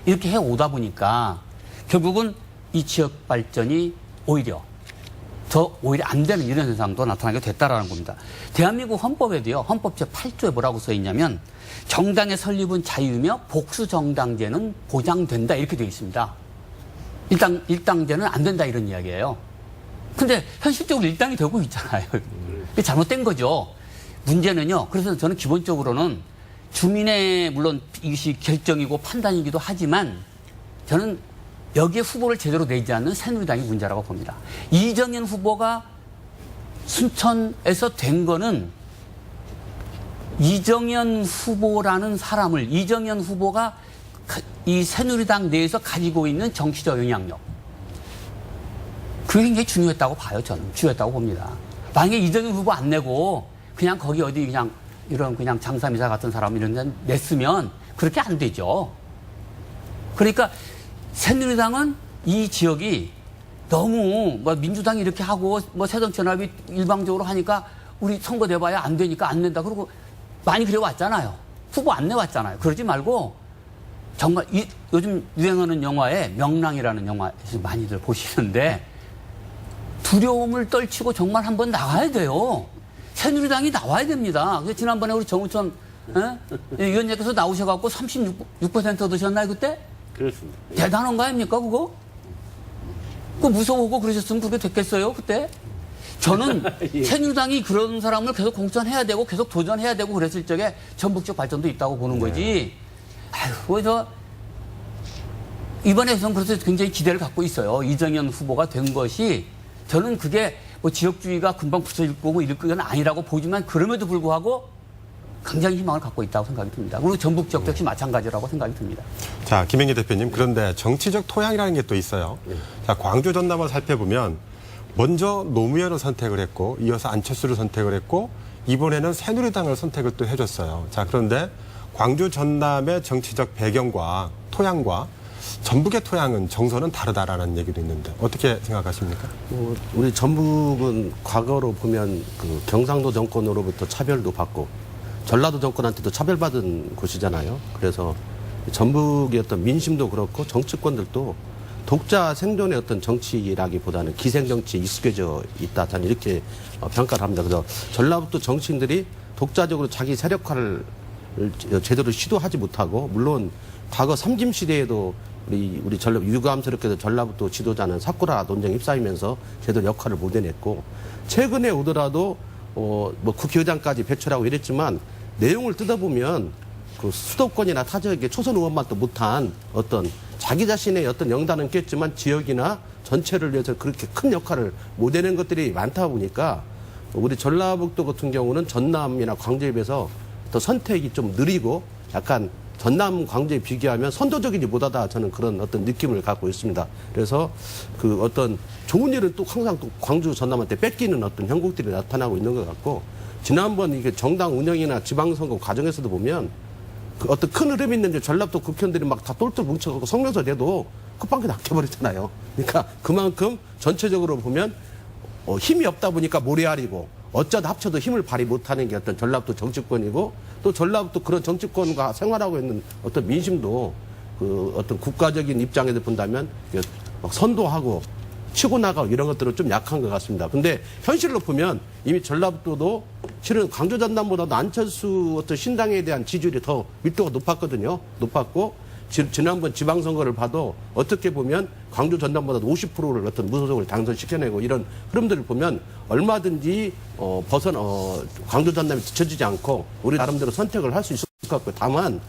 이렇게 해오다 보니까 결국은 이 지역 발전이 오히려 안 되는 이런 현상도 나타나게 됐다라는 겁니다. 대한민국 헌법에도요, 헌법 제8조에 뭐라고 써 있냐면 정당의 설립은 자유이며 복수 정당제는 보장된다 이렇게 되어 있습니다. 일당제는 안 된다 이런 이야기예요. 근데 현실적으로 일당이 되고 있잖아요. 이게 잘못된 거죠. 문제는요. 그래서 저는 기본적으로는 주민의 물론 이것이 결정이고 판단이기도 하지만 저는 여기에 후보를 제대로 내지 않는 새누리당이 문제라고 봅니다. 이정현 후보가 순천에서 된 거는 이정현 후보라는 사람을 이정현 후보가 이 새누리당 내에서 가지고 있는 정치적 영향력 그게 굉장히 중요했다고 봐요. 저는 중요했다고 봅니다. 만약에 이정현 후보 안 내고 그냥 거기 어디 그냥 이런 그냥 장사미사 같은 사람 이런 데 냈으면 그렇게 안 되죠. 그러니까 새누리당은 이 지역이 너무 뭐 민주당이 이렇게 하고 뭐 새정치연합이 일방적으로 하니까 우리 선거 내봐야 안 되니까 안 낸다. 그리고 많이 그래왔잖아요. 후보 안 내왔잖아요. 그러지 말고 정말 요즘 유행하는 영화에 명랑이라는 영화 많이들 보시는데 두려움을 떨치고 정말 한번 나가야 돼요. 새누리당이 나와야 됩니다. 그래서 지난번에 우리 정우천 위원장께서 나오셔갖고 36% 얻으셨나요 그때? 그렇습니다. 대단한 거 아닙니까 그거? 그거 무서워하고 그러셨으면 그게 됐겠어요 그때? 저는 새누리당이 그런 사람을 계속 공천해야 되고 계속 도전해야 되고 그랬을 적에 전북적 발전도 있다고 보는 거지. 아유, 그래서 이번에 저는 그래서 굉장히 기대를 갖고 있어요. 이정현 후보가 된 것이 저는 그게 뭐 지역주의가 금방 부서질 거고 이럴 건 아니라고 보지만 그럼에도 불구하고 굉장히 희망을 갖고 있다고 생각이 듭니다. 그리고 전북 지역 역시 마찬가지라고 생각이 듭니다. 자, 김행기 대표님, 그런데 정치적 토양이라는 게 또 있어요. 자, 광주 전남을 살펴보면 먼저 노무현을 선택을 했고 이어서 안철수를 선택을 했고 이번에는 새누리당을 선택을 또 해줬어요. 자, 그런데 광주 전남의 정치적 배경과 토양과 전북의 토양은 정서는 다르다라는 얘기도 있는데 어떻게 생각하십니까? 우리 전북은 과거로 보면 그 경상도 정권으로부터 차별도 받고 전라도 정권한테도 차별받은 곳이잖아요. 그래서 전북의 어떤 민심도 그렇고 정치권들도 독자 생존의 어떤 정치라기보다는 기생 정치에 익숙해져 있다. 저는 이렇게 평가를 합니다. 그래서 전라북도 정치인들이 독자적으로 자기 세력화를 제대로 시도하지 못하고 물론 과거 삼김 시대에도 우리 유감스럽게도 전라북도 지도자는 사쿠라 논쟁에 휩싸이면서 제대로 역할을 못 해냈고 최근에 오더라도 뭐 국회의장까지 배출하고 이랬지만 내용을 뜯어보면 그 수도권이나 타 지역의 초선 의원만도 못한 어떤 자기 자신의 어떤 영단은 깼지만 지역이나 전체를 위해서 그렇게 큰 역할을 못 해낸 것들이 많다 보니까 우리 전라북도 같은 경우는 전남이나 광주에 비해서 더 선택이 좀 느리고 약간 전남 광주에 비교하면 선도적이지 못하다 저는 그런 어떤 느낌을 갖고 있습니다. 그래서 그 어떤 좋은 일은 또 항상 또 광주 전남한테 뺏기는 어떤 형국들이 나타나고 있는 것 같고 지난번 이게 정당 운영이나 지방선거 과정에서도 보면 그 어떤 큰 흐름이 있는데 전라도 국회의원들이 막 다 똘똘 뭉쳐갖고 성명서 내도 끝방귀 낚여버렸잖아요. 그러니까 그만큼 전체적으로 보면 힘이 없다 보니까 모래알이고 어쩌다 합쳐도 힘을 발휘 못하는 게 어떤 전라북도 정치권이고 또 전라북도 그런 정치권과 생활하고 있는 어떤 민심도 그 어떤 국가적인 입장에서 본다면 막 선도하고 치고 나가고 이런 것들은 좀 약한 것 같습니다. 근데 현실로 보면 이미 전라북도도 실은 광주 전남보다도 안철수 어떤 신당에 대한 지지율이 더 밀도가 높았거든요. 높았고 지난번 지방선거를 봐도 어떻게 보면 광주 전남보다도 50%를 어떤 무소속을 당선시켜내고 이런 흐름들을 보면 얼마든지 광주 전남이 뒤처지지 않고 우리 나름대로 선택을 할 수 있을 것 같고요. 다만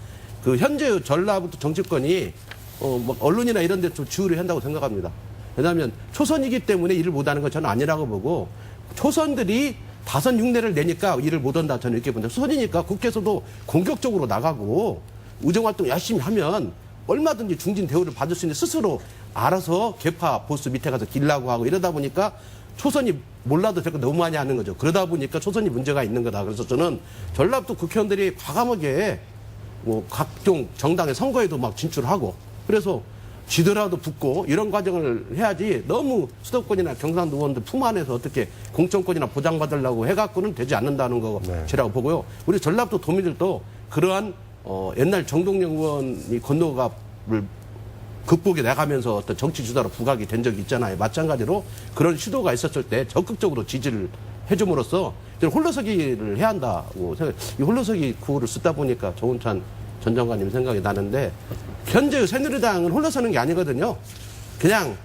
그 현재 전라북도 정치권이 뭐 언론이나 이런 데 좀 주의를 한다고 생각합니다. 왜냐하면 초선이기 때문에 일을 못하는 건 저는 아니라고 보고 초선들이 5, 6내를 내니까 일을 못한다 저는 이렇게 본다. 초선이니까 국회에서도 공격적으로 나가고 의정활동 열심히 하면 얼마든지 중진 대우를 받을 수 있는 스스로 알아서 개파 보스 밑에 가서 길라고 하고 이러다 보니까 초선이 몰라도 저거 너무 많이 하는 거죠. 그러다 보니까 초선이 문제가 있는 거다. 그래서 저는 전라북도 국회의원들이 과감하게 뭐 각종 정당의 선거에도 막 진출하고 그래서 지더라도 붙고 이런 과정을 해야지 너무 수도권이나 경상도 의원들 품 안에서 어떻게 공천권이나 보장받으려고 해갖고는 되지 않는다는 거라고 보고요. 우리 전라북도 도민들도 그러한 옛날 정동영 의원이 건너갑을 극복해 나가면서 어떤 정치 주자로 부각이 된 적이 있잖아요. 마찬가지로 그런 시도가 있었을 때 적극적으로 지지를 해줌으로써 홀로서기를 해야 한다고 생각해요. 이 홀로서기 구호를 쓰다 보니까 조은찬 전 장관님 생각이 나는데 현재 새누리당은 홀로서는 게 아니거든요. 그냥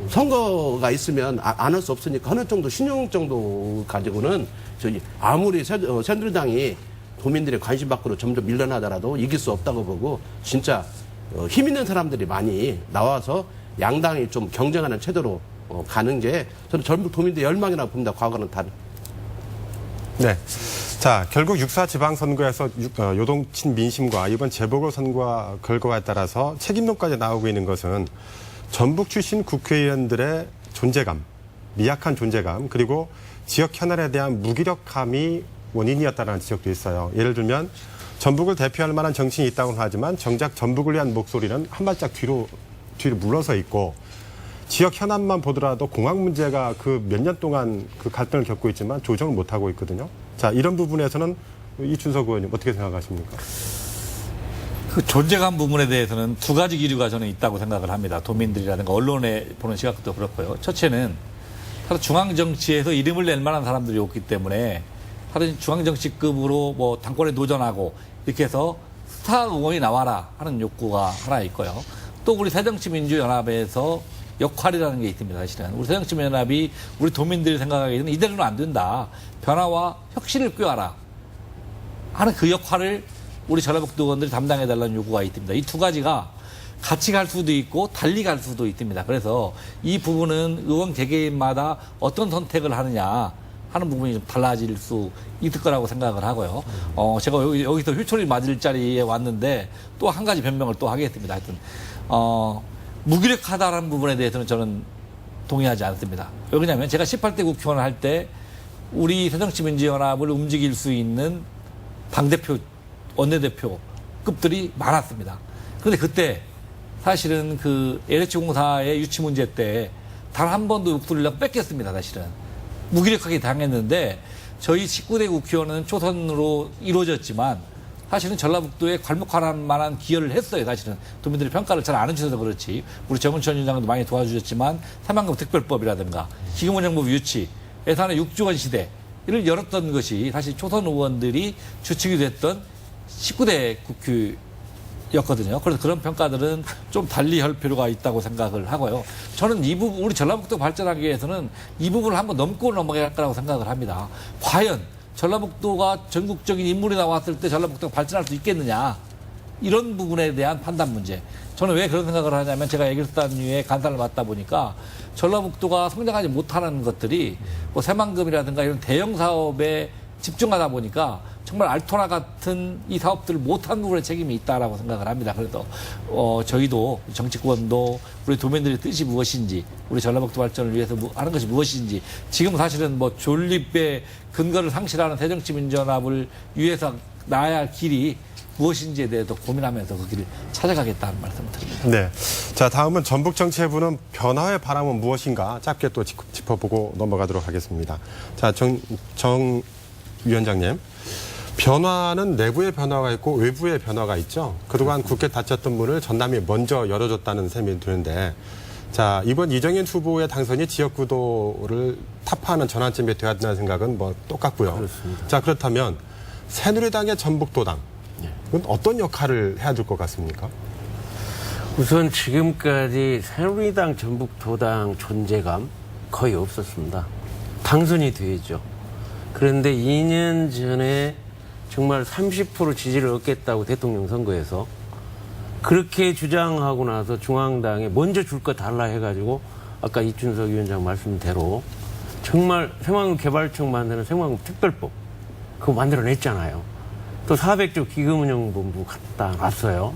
선거가 있으면 안 할 수 없으니까 어느 정도 신용 정도 가지고는 저기 아무리 새누리당이 도민들의 관심 밖으로 점점 밀려나더라도 이길 수 없다고 보고 진짜 힘 있는 사람들이 많이 나와서 양당이 좀 경쟁하는 체제로 가는 게 저는 전북 도민들의 열망이라고 봅니다. 과거는 다른. 네. 자, 결국 6.4 지방선거에서 요동친 민심과 이번 재보궐선거 결과에 따라서 책임론까지 나오고 있는 것은 전북 출신 국회의원들의 존재감, 미약한 존재감, 그리고 지역 현안에 대한 무기력함이 원인이었다는 지적도 있어요. 예를 들면 전북을 대표할 만한 정치인이 있다고는 하지만 정작 전북을 위한 목소리는 한 발짝 뒤로 물러서 있고 지역 현안만 보더라도 공항 문제가 그 몇 년 동안 그 갈등을 겪고 있지만 조정을 못하고 있거든요. 자, 이런 부분에서는 이준석 의원님 어떻게 생각하십니까? 그 존재감 부분에 대해서는 두 가지 기류가 저는 있다고 생각을 합니다. 도민들이라든가 언론에 보는 시각도 그렇고요. 첫째는 사실 중앙정치에서 이름을 낼 만한 사람들이 없기 때문에 사실 중앙정치급으로 뭐 당권에 도전하고 이렇게 해서 스타 의원이 나와라 하는 욕구가 하나 있고요. 또 우리 새정치민주연합에서 역할이라는 게 있습니다. 사실은 우리 새정치민주연합이 우리 도민들이 생각하기에는 이대로는 안 된다. 변화와 혁신을 꾀하라 하는 그 역할을 우리 전라북도 의원들이 담당해달라는 요구가 있습니다. 이 두 가지가 같이 갈 수도 있고 달리 갈 수도 있습니다. 그래서 이 부분은 의원 개개인마다 어떤 선택을 하느냐 하는 부분이 좀 달라질 수 있을 거라고 생각을 하고요. 제가 여기서 휴초리 맞을 자리에 왔는데 또 한 가지 변명을 또 하겠습니다. 하여튼 무기력하다라는 부분에 대해서는 저는 동의하지 않습니다. 왜냐하면 제가 18대 국회의원을 할 때 우리 새정치민주연합을 움직일 수 있는 당대표, 원내대표급들이 많았습니다. 그런데 그때 사실은 그 LH공사의 유치 문제 때 단 한 번도 목소리를 뺏겼습니다. 사실은. 무기력하게 당했는데 저희 19대 국회의원은 초선으로 이루어졌지만 사실은 전라북도에 괄목할 만한 기여를 했어요. 사실은 도민들이 평가를 잘 안 해주셔서 그렇지. 우리 정은천 위원장도 많이 도와주셨지만 사망금 특별법이라든가 기금운용법 유치, 예산의 6조 시대를 열었던 것이 사실 초선 의원들이 주축이 됐던 19대 국회였거든요. 그래서 그런 평가들은 좀 달리 할 필요가 있다고 생각을 하고요. 저는 이 부분, 우리 전라북도 발전하기 위해서는 이 부분을 한번 넘고 넘어가야 할 거라고 생각을 합니다. 과연 전라북도가 전국적인 인물이 나왔을 때 전라북도가 발전할 수 있겠느냐. 이런 부분에 대한 판단 문제. 저는 왜 그런 생각을 하냐면 제가 예결단위에 간사를 맡다 보니까 전라북도가 성장하지 못하는 것들이 뭐 새만금이라든가 이런 대형 사업에 집중하다 보니까 정말 알토라 같은 이 사업들을 못한 부분에 책임이 있다라고 생각을 합니다. 그래서 저희도 정치권도 우리 도민들의 뜻이 무엇인지 우리 전라북도 발전을 위해서 하는 것이 무엇인지 지금 사실은 뭐 존립의 근거를 상실하는 새정치민주연합을 위해서 나아야 할 길이 무엇인지에 대해서 고민하면서 그 길을 찾아가겠다는 말씀을 드립니다. 네. 자, 다음은 전북정치해부는 변화의 바람은 무엇인가 짧게 또 짚어보고 넘어가도록 하겠습니다. 자, 정 위원장님. 변화는 내부의 변화가 있고 외부의 변화가 있죠. 그동안 굳게 닫혔던 문을 전남이 먼저 열어줬다는 셈이 드는데, 자, 이번 이정현 후보의 당선이 지역구도를 타파하는 전환점이 되었다는 생각은 뭐 똑같고요. 그렇습니다. 자, 그렇다면 새누리당의 전북도당, 그건 어떤 역할을 해야 될 것 같습니까? 우선 지금까지 새누리당 전북도당 존재감 거의 없었습니다. 당선이 되죠. 그런데 2년 전에 정말 30% 지지를 얻겠다고 대통령 선거에서 그렇게 주장하고 나서 중앙당에 먼저 줄 거 달라 해가지고 아까 이춘석 위원장 말씀대로 정말 생활개발청 만드는 생활특별법 그거 만들어냈잖아요. 또 400조 기금운용본부 갖다 놨어요.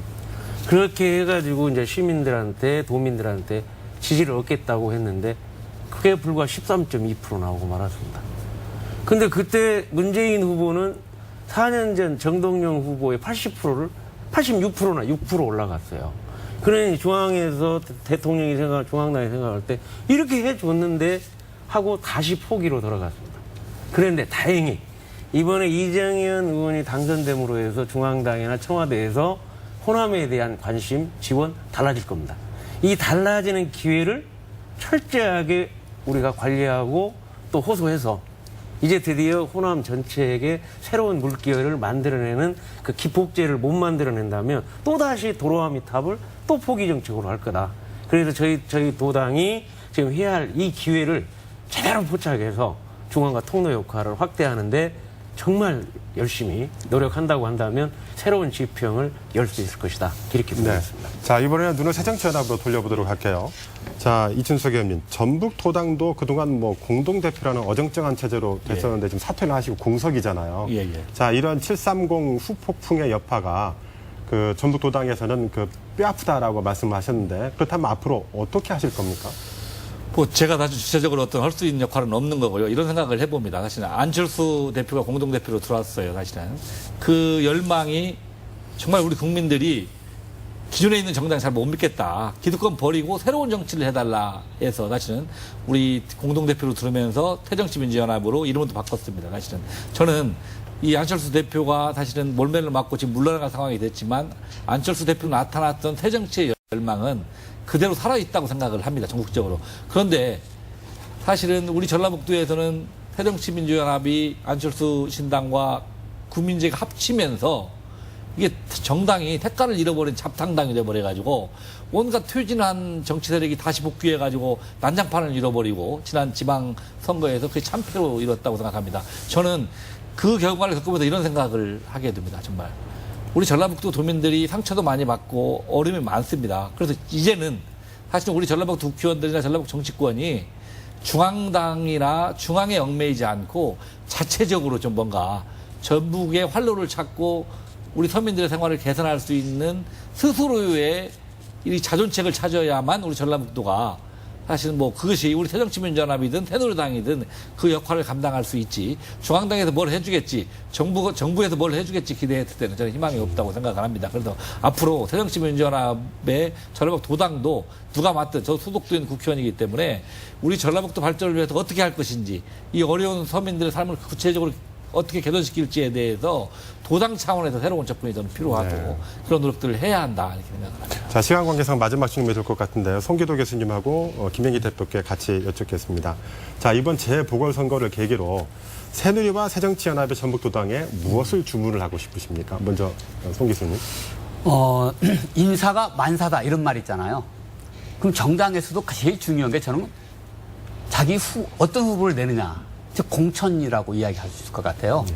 그렇게 해가지고 이제 시민들한테 도민들한테 지지를 얻겠다고 했는데 그게 불과 13.2% 나오고 말았습니다. 근데 그때 문재인 후보는 4년 전 정동영 후보의 80%를 86%나 6% 올라갔어요. 그러니 중앙에서 대통령이 중앙당이 생각할 때 이렇게 해줬는데 하고 다시 포기로 돌아갔습니다. 그런데 다행히 이번에 이정현 의원이 당선됨으로 해서 중앙당이나 청와대에서 호남에 대한 관심, 지원 달라질 겁니다. 이 달라지는 기회를 철저하게 우리가 관리하고 또 호소해서 이제 드디어 호남 전체에게 새로운 물결을 만들어내는 그 기폭제를 못 만들어낸다면 또다시 도로아미 탑을 또 포기 정책으로 할 거다. 그래서 저희 도당이 지금 해야 할 이 기회를 제대로 포착해서 중앙과 통로 역할을 확대하는데 정말 열심히 노력한다고 한다면 새로운 지평을 열 수 있을 것이다. 이렇게 보겠습니다. 자, 이번에는 눈을 새정치연합으로 돌려보도록 할게요. 자, 이춘석 의원님, 전북도당도 그동안 뭐 공동대표라는 어정쩡한 체제로 됐었는데 지금 사퇴를 하시고 공석이잖아요. 예, 예. 자, 이런 730 후폭풍의 여파가 그 전북도당에서는 그 뼈아프다라고 말씀하셨는데 그렇다면 앞으로 어떻게 하실 겁니까? 뭐 제가 사실 주체적으로 어떤 할 수 있는 역할은 없는 거고요. 이런 생각을 해봅니다. 사실은 안철수 대표가 공동대표로 들어왔어요. 사실은 그 열망이 정말 우리 국민들이 기존에 있는 정당 잘 못 믿겠다. 기득권 버리고 새로운 정치를 해달라 해서 사실은 우리 공동대표로 들으면서 새정치민주연합으로 이름도 바꿨습니다. 사실은 저는 이 안철수 대표가 사실은 몰매를 맞고 지금 물러나갈 상황이 됐지만 안철수 대표로 나타났던 새정치의 열망은 그대로 살아있다고 생각을 합니다. 전국적으로. 그런데 사실은 우리 전라북도에서는 새정치민주연합이 안철수 신당과 국민재가 합치면서 이게 정당이 색깔을 잃어버린 잡탕당이 돼버려가지고 온갖 퇴진한 정치 세력이 다시 복귀해가지고 난장판을 잃어버리고 지난 지방 선거에서 그게 참패로 이뤘다고 생각합니다. 저는 그 결과를 겪으면서 이런 생각을 하게 됩니다. 정말. 우리 전라북도 도민들이 상처도 많이 받고 어려움이 많습니다. 그래서 이제는 사실 우리 전라북도 국회의원들이나 전라북 정치권이 중앙당이나 중앙에 얽매이지 않고 자체적으로 좀 뭔가 전북의 활로를 찾고 우리 서민들의 생활을 개선할 수 있는 스스로의 이 자존책을 찾아야만 우리 전라북도가 사실은 뭐 그것이 우리 새정치민주연합이든 새누리당이든 그 역할을 감당할 수 있지. 중앙당에서 뭘 해주겠지. 정부에서 뭘 해주겠지 기대했을 때는 저는 희망이 없다고 생각을 합니다. 그래서 앞으로 새정치민주연합의 전라북도 도당도 누가 맡든 저 소속된 국회의원이기 때문에 우리 전라북도 발전을 위해서 어떻게 할 것인지 이 어려운 서민들의 삶을 구체적으로 어떻게 개선시킬지에 대해서 도당 차원에서 새로운 접근이 저는 필요하고 네. 그런 노력들을 해야 한다 이렇게 생각을 합니다. 자, 시간 관계상 마지막 질문이 될 것 같은데요. 송기도 교수님하고 김영기 대표께 같이 여쭙겠습니다. 자, 이번 재보궐선거를 계기로 새누리와 새정치연합의 전북도당에 무엇을 주문을 하고 싶으십니까? 먼저 송 교수님. 인사가 만사다 이런 말 있잖아요. 그럼 정당에서도 제일 중요한 게 저는 어떤 후보를 내느냐. 즉 공천이라고 이야기할 수 있을 것 같아요.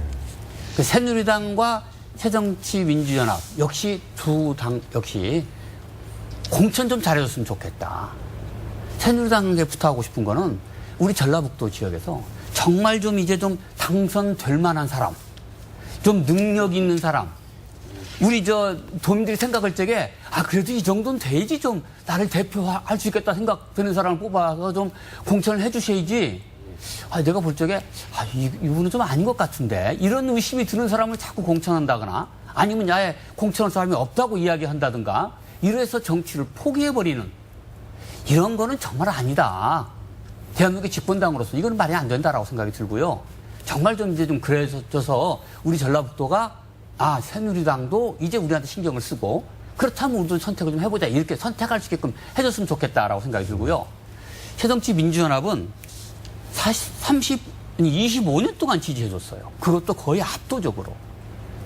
그 새누리당과 새정치민주연합 역시 두 당 역시 공천 좀 잘해줬으면 좋겠다. 새누리당에 부탁하고 싶은 거는 우리 전라북도 지역에서 정말 좀 이제 좀 당선될 만한 사람, 좀 능력 있는 사람, 우리 도민들이 생각할 적에 그래도 이 정도는 돼야지 좀 나를 대표할 수 있겠다 생각되는 사람을 뽑아서 좀 공천을 해주셔야지. 내가 볼 적에 이분은 좀 아닌 것 같은데 이런 의심이 드는 사람을 자꾸 공천한다거나 아니면 아예 공천할 사람이 없다고 이야기한다든가 이래서 정치를 포기해버리는 이런 거는 정말 아니다. 대한민국의 집권당으로서 이건 말이 안 된다라고 생각이 들고요. 정말 좀 이제 좀 그래서 우리 전라북도가 새누리당도 이제 우리한테 신경을 쓰고 그렇다면 우리도 선택을 좀 해보자. 이렇게 선택할 수 있게끔 해줬으면 좋겠다라고 생각이 들고요. 새정치민주연합은 25년 동안 지지해줬어요. 그것도 거의 압도적으로.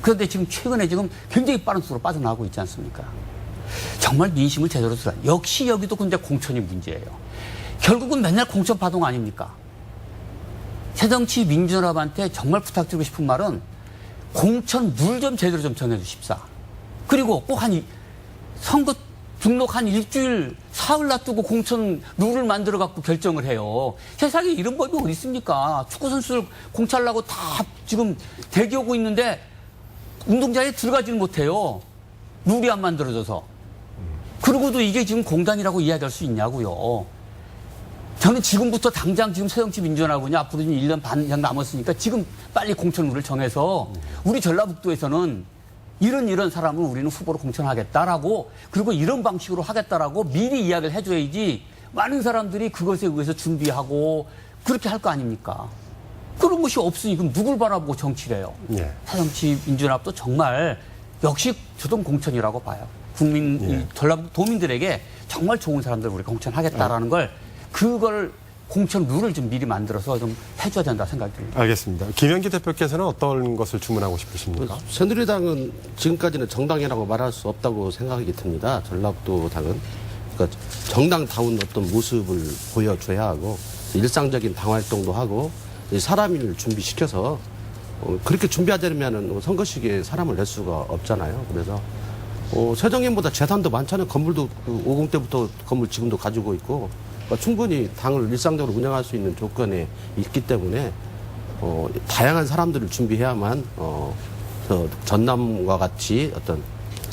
그런데 지금 최근에 지금 굉장히 빠른 속도로 빠져나가고 있지 않습니까? 정말 민심을 제대로 들어. 역시 여기도 근데 공천이 문제예요. 결국은 맨날 공천 파동 아닙니까? 새정치민주연합한테 정말 부탁드리고 싶은 말은 공천 룰 좀 제대로 좀 정해주십사. 그리고 꼭 선거 등록 한 일주일 사흘 놔두고 공천 룰을 만들어 갖고 결정을 해요. 세상에 이런 법이 어디 있습니까? 축구 선수들 공천하려고 다 지금 대기하고 있는데 운동장에 들어가지는 못해요. 룰이 안 만들어져서. 그러고도 이게 지금 공단이라고 이야기할 수 있냐고요. 저는 지금부터 당장 지금 새정치민주연합은요, 앞으로 지금 1년 반 이상 남았으니까 지금 빨리 공천 룰을 정해서 우리 전라북도에서는 이런 사람을 우리는 후보로 공천하겠다라고 그리고 이런 방식으로 하겠다라고 미리 이야기를 해줘야지 많은 사람들이 그것에 의해서 준비하고 그렇게 할 거 아닙니까? 그런 것이 없으니 그럼 누굴 바라보고 정치를 해요? 예. 새정치민주연합도 정말 역시 저도 공천이라고 봐요. 전라북도 도민들에게 정말 좋은 사람들 우리 공천하겠다라는 걸 그걸 공천 룰을 좀 미리 만들어서 좀 해줘야 된다 생각이 듭니다. 알겠습니다. 김현기 대표께서는 어떤 것을 주문하고 싶으십니까? 새누리당은 지금까지는 정당이라고 말할 수 없다고 생각이 듭니다. 전라북도 당은. 그러니까 정당다운 어떤 모습을 보여줘야 하고 일상적인 당 활동도 하고 사람을 준비시켜서 그렇게 준비하려면 선거 시기에 사람을 낼 수가 없잖아요. 그래서 새정인보다 재산도 많잖아요. 건물도 50 때부터 건물 지금도 가지고 있고 충분히 당을 일상적으로 운영할 수 있는 조건에 있기 때문에 다양한 사람들을 준비해야만 전남과 같이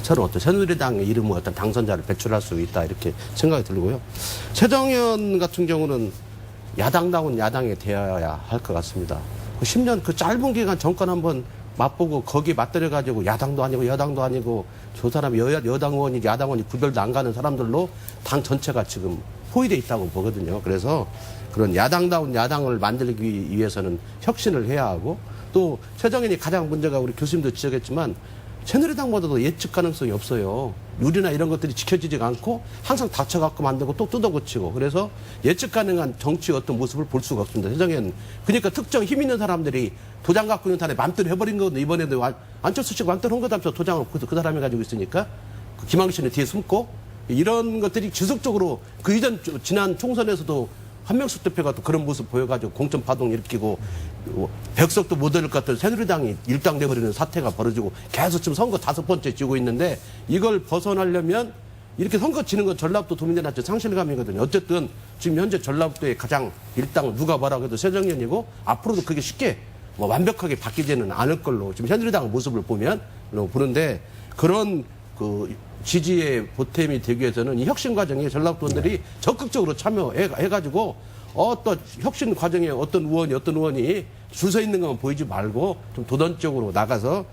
새로운 새누리당의 이름의 어떤 당선자를 배출할 수 있다 이렇게 생각이 들고요. 최정현 같은 경우는 야당다운 야당이 되어야 할 것 같습니다. 10년 그 짧은 기간 정권 한번 맛보고 거기에 맞들여가지고 야당도 아니고 여당도 아니고 저 사람이 여당 의원이 야당 의원이 구별도 안 가는 사람들로 당 전체가 지금 포위되어 있다고 보거든요. 그래서 그런 야당다운 야당을 만들기 위해서는 혁신을 해야 하고 또 최정현이 가장 문제가 우리 교수님도 지적했지만 새누리당보다도 예측 가능성이 없어요. 룰이나 이런 것들이 지켜지지가 않고 항상 다쳐갖고 만들고 또 뜯어고치고 그래서 예측 가능한 정치의 어떤 모습을 볼 수가 없습니다. 최정현 그러니까 특정 힘 있는 사람들이 도장 갖고 있는 사람이 맘대로 해버린 거거든요. 이번에도 안철수 씨가 맘대로 한 거다. 도장을 그 사람이 가지고 있으니까 김항신은 뒤에 숨고 이런 것들이 지속적으로 그 이전 지난 총선에서도 한명숙 대표가 또 그런 모습 보여가지고 공천 파동 일으키고 백석도 못 얻을 것 같은 새누리당이 일당돼버리는 사태가 벌어지고 계속 지금 선거 5번째 지고 있는데 이걸 벗어나려면 이렇게 선거 지는 건 전라북도 도민들한테 상실감이거든요. 어쨌든 지금 현재 전라북도의 가장 일당은 누가 뭐라고 해도 새정년이고 앞으로도 그게 쉽게 완벽하게 바뀌지는 않을 걸로 지금 새누리당 모습을 보면 보는데 그런 지지의 보탬이 되기 위해서는 이 혁신 과정에 전라북도원들이 적극적으로 참여해가지고 어떤 혁신 과정에 어떤 의원이 줄 서 있는 것만 보이지 말고 좀 도전적으로 나가서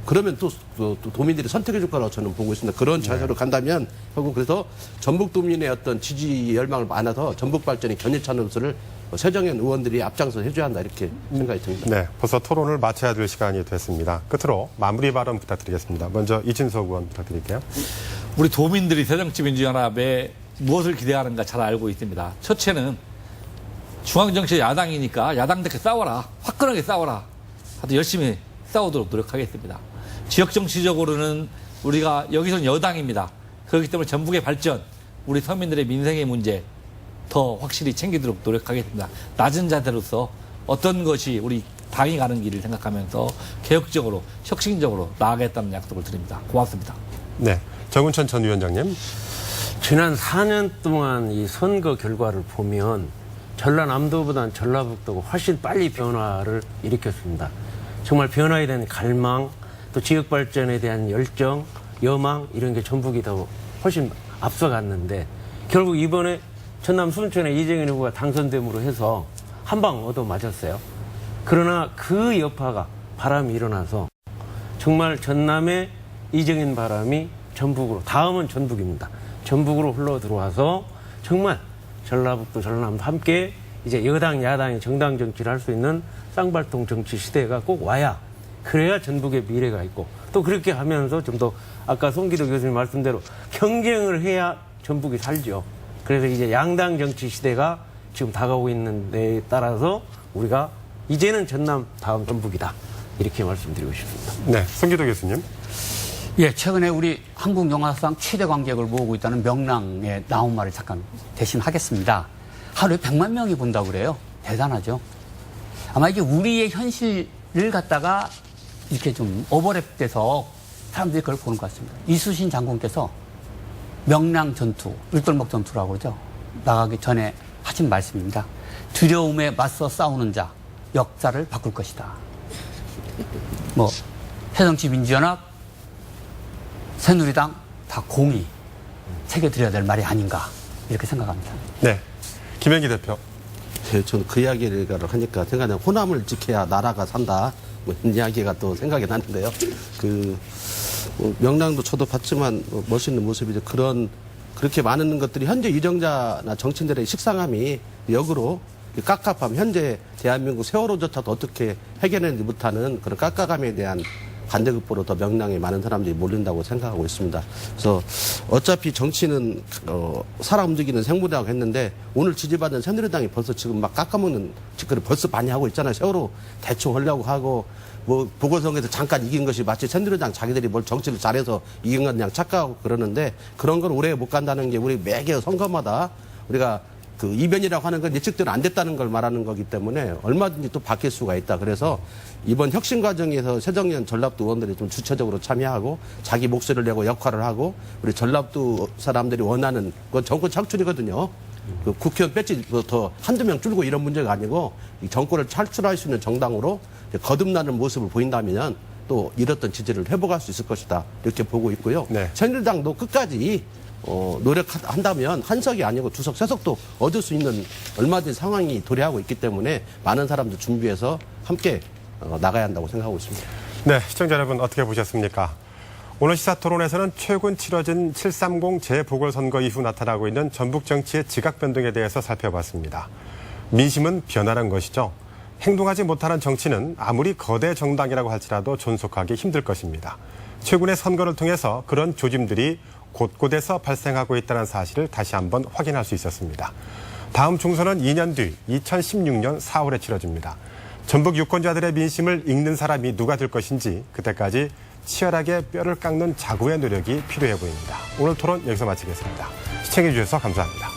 그러면 또 도민들이 선택해 줄 거라고 저는 보고 있습니다. 그런 자세로 간다면 결국 그래서 전북 도민의 어떤 지지 열망을 안아서 전북 발전의 견인찬 것을 새정현 의원들이 앞장서 해줘야 한다 이렇게 생각이 듭니다. 네, 벌써 토론을 마쳐야 될 시간이 됐습니다. 끝으로 마무리 발언 부탁드리겠습니다. 먼저 이진석 의원 부탁드릴게요. 우리 도민들이 새정치민주연합에 무엇을 기대하는가 잘 알고 있습니다. 첫째는 중앙정치 야당이니까 야당답게 싸워라. 화끈하게 싸워라. 하여튼 열심히 싸우도록 노력하겠습니다. 지역정치적으로는 우리가 여기서는 여당입니다. 그렇기 때문에 전북의 발전, 우리 서민들의 민생의 문제 더 확실히 챙기도록 노력하겠습니다. 낮은 자세로서 어떤 것이 우리 당이 가는 길을 생각하면서 개혁적으로, 혁신적으로 나아가겠다는 약속을 드립니다. 고맙습니다. 네, 정운천 전 위원장님. 지난 4년 동안 이 선거 결과를 보면 전라남도보다는 전라북도가 훨씬 빨리 변화를 일으켰습니다. 정말 변화에 대한 갈망, 또 지역 발전에 대한 열정, 여망 이런 게 전북이 더 훨씬 앞서갔는데 결국 이번에 전남 순천에 이정현 후보가 당선됨으로 해서 한 방 얻어 맞았어요. 그러나 그 여파가 바람이 일어나서 정말 전남의 이정현 바람이 전북으로, 다음은 전북입니다. 전북으로 흘러 들어와서 정말 전라북도, 전남도 함께 이제 여당, 야당이 정당 정치를 할 수 있는 쌍발통 정치 시대가 꼭 와야, 그래야 전북의 미래가 있고, 또 그렇게 하면서 좀 더 아까 송기도 교수님 말씀대로 경쟁을 해야 전북이 살죠. 그래서 이제 양당 정치 시대가 지금 다가오고 있는 데에 따라서 우리가 이제는 전남 다음 전북이다, 이렇게 말씀드리고 싶습니다. 네, 송기도 교수님. 예, 최근에 우리 한국 영화상 최대 관객을 모으고 있다는 명랑에 나온 말을 잠깐 대신 하겠습니다. 하루에 100만 명이 본다고 그래요. 대단하죠. 아마 이게 우리의 현실을 갖다가 이렇게 좀 오버랩돼서 사람들이 그걸 보는 것 같습니다. 이수신 장군께서 명랑 전투, 을돌목 전투라고 그러죠. 나가기 전에 하신 말씀입니다. 두려움에 맞서 싸우는 자, 역사를 바꿀 것이다. 뭐 새정치민주연합, 새누리당 다 공이 새겨드려야 될 말이 아닌가, 이렇게 생각합니다. 네, 김현기 대표. 네, 저는 그 이야기를 하니까 생각나는, 호남을 지켜야 나라가 산다, 뭐 이런 이야기가 또 생각이 나는데요. 명랑도 저도 봤지만 멋있는 모습이죠. 그렇게 많은 것들이 현재 유정자나 정치인들의 식상함이 역으로 깝깝함, 현재 대한민국 세월호조차도 어떻게 해결하지 못하는 그런 깝깝함에 대한 반대급부로 더 명랑에 많은 사람들이 몰린다고 생각하고 있습니다. 그래서 어차피 정치는 살아 움직이는 생물이라고 했는데, 오늘 지지받은 새누리당이 벌써 지금 막 깎아먹는 짓거리 벌써 많이 하고 있잖아요. 세월호 대충 하려고 하고, 뭐 보궐선거에서 잠깐 이긴 것이 마치 새누리당 자기들이 뭘 정치를 잘해서 이긴 건 그냥 착각하고 그러는데, 그런 건 오래 못 간다는 게 우리 매개 선거마다 우리가 그 이변이라고 하는 건 예측대로 안 됐다는 걸 말하는 거기 때문에 얼마든지 또 바뀔 수가 있다. 그래서 이번 혁신 과정에서 새정연 전라북도 의원들이 좀 주체적으로 참여하고 자기 목소리를 내고 역할을 하고, 우리 전라북도 사람들이 원하는 건 정권 창출이거든요. 그 국회의원 배지부터 한두 명 줄고 이런 문제가 아니고, 이 정권을 창출할 수 있는 정당으로 거듭나는 모습을 보인다면 또 잃었던 지지를 회복할 수 있을 것이다, 이렇게 보고 있고요. 네. 새누리당도 끝까지 노력한다면 한 석이 아니고 두 석, 세 석도 얻을 수 있는 얼마든지 상황이 도래하고 있기 때문에 많은 사람들 준비해서 함께 나가야 한다고 생각하고 있습니다. 네, 시청자 여러분 어떻게 보셨습니까? 오늘 시사토론에서는 최근 치러진 7.30 재보궐선거 이후 나타나고 있는 전북 정치의 지각 변동에 대해서 살펴봤습니다. 민심은 변화란 것이죠. 행동하지 못하는 정치는 아무리 거대 정당이라고 할지라도 존속하기 힘들 것입니다. 최근의 선거를 통해서 그런 조짐들이 곳곳에서 발생하고 있다는 사실을 다시 한번 확인할 수 있었습니다. 다음 총선은 2년 뒤 2016년 4월에 치러집니다. 전북 유권자들의 민심을 읽는 사람이 누가 될 것인지 그때까지 치열하게 뼈를 깎는 자구의 노력이 필요해 보입니다. 오늘 토론 여기서 마치겠습니다. 시청해 주셔서 감사합니다.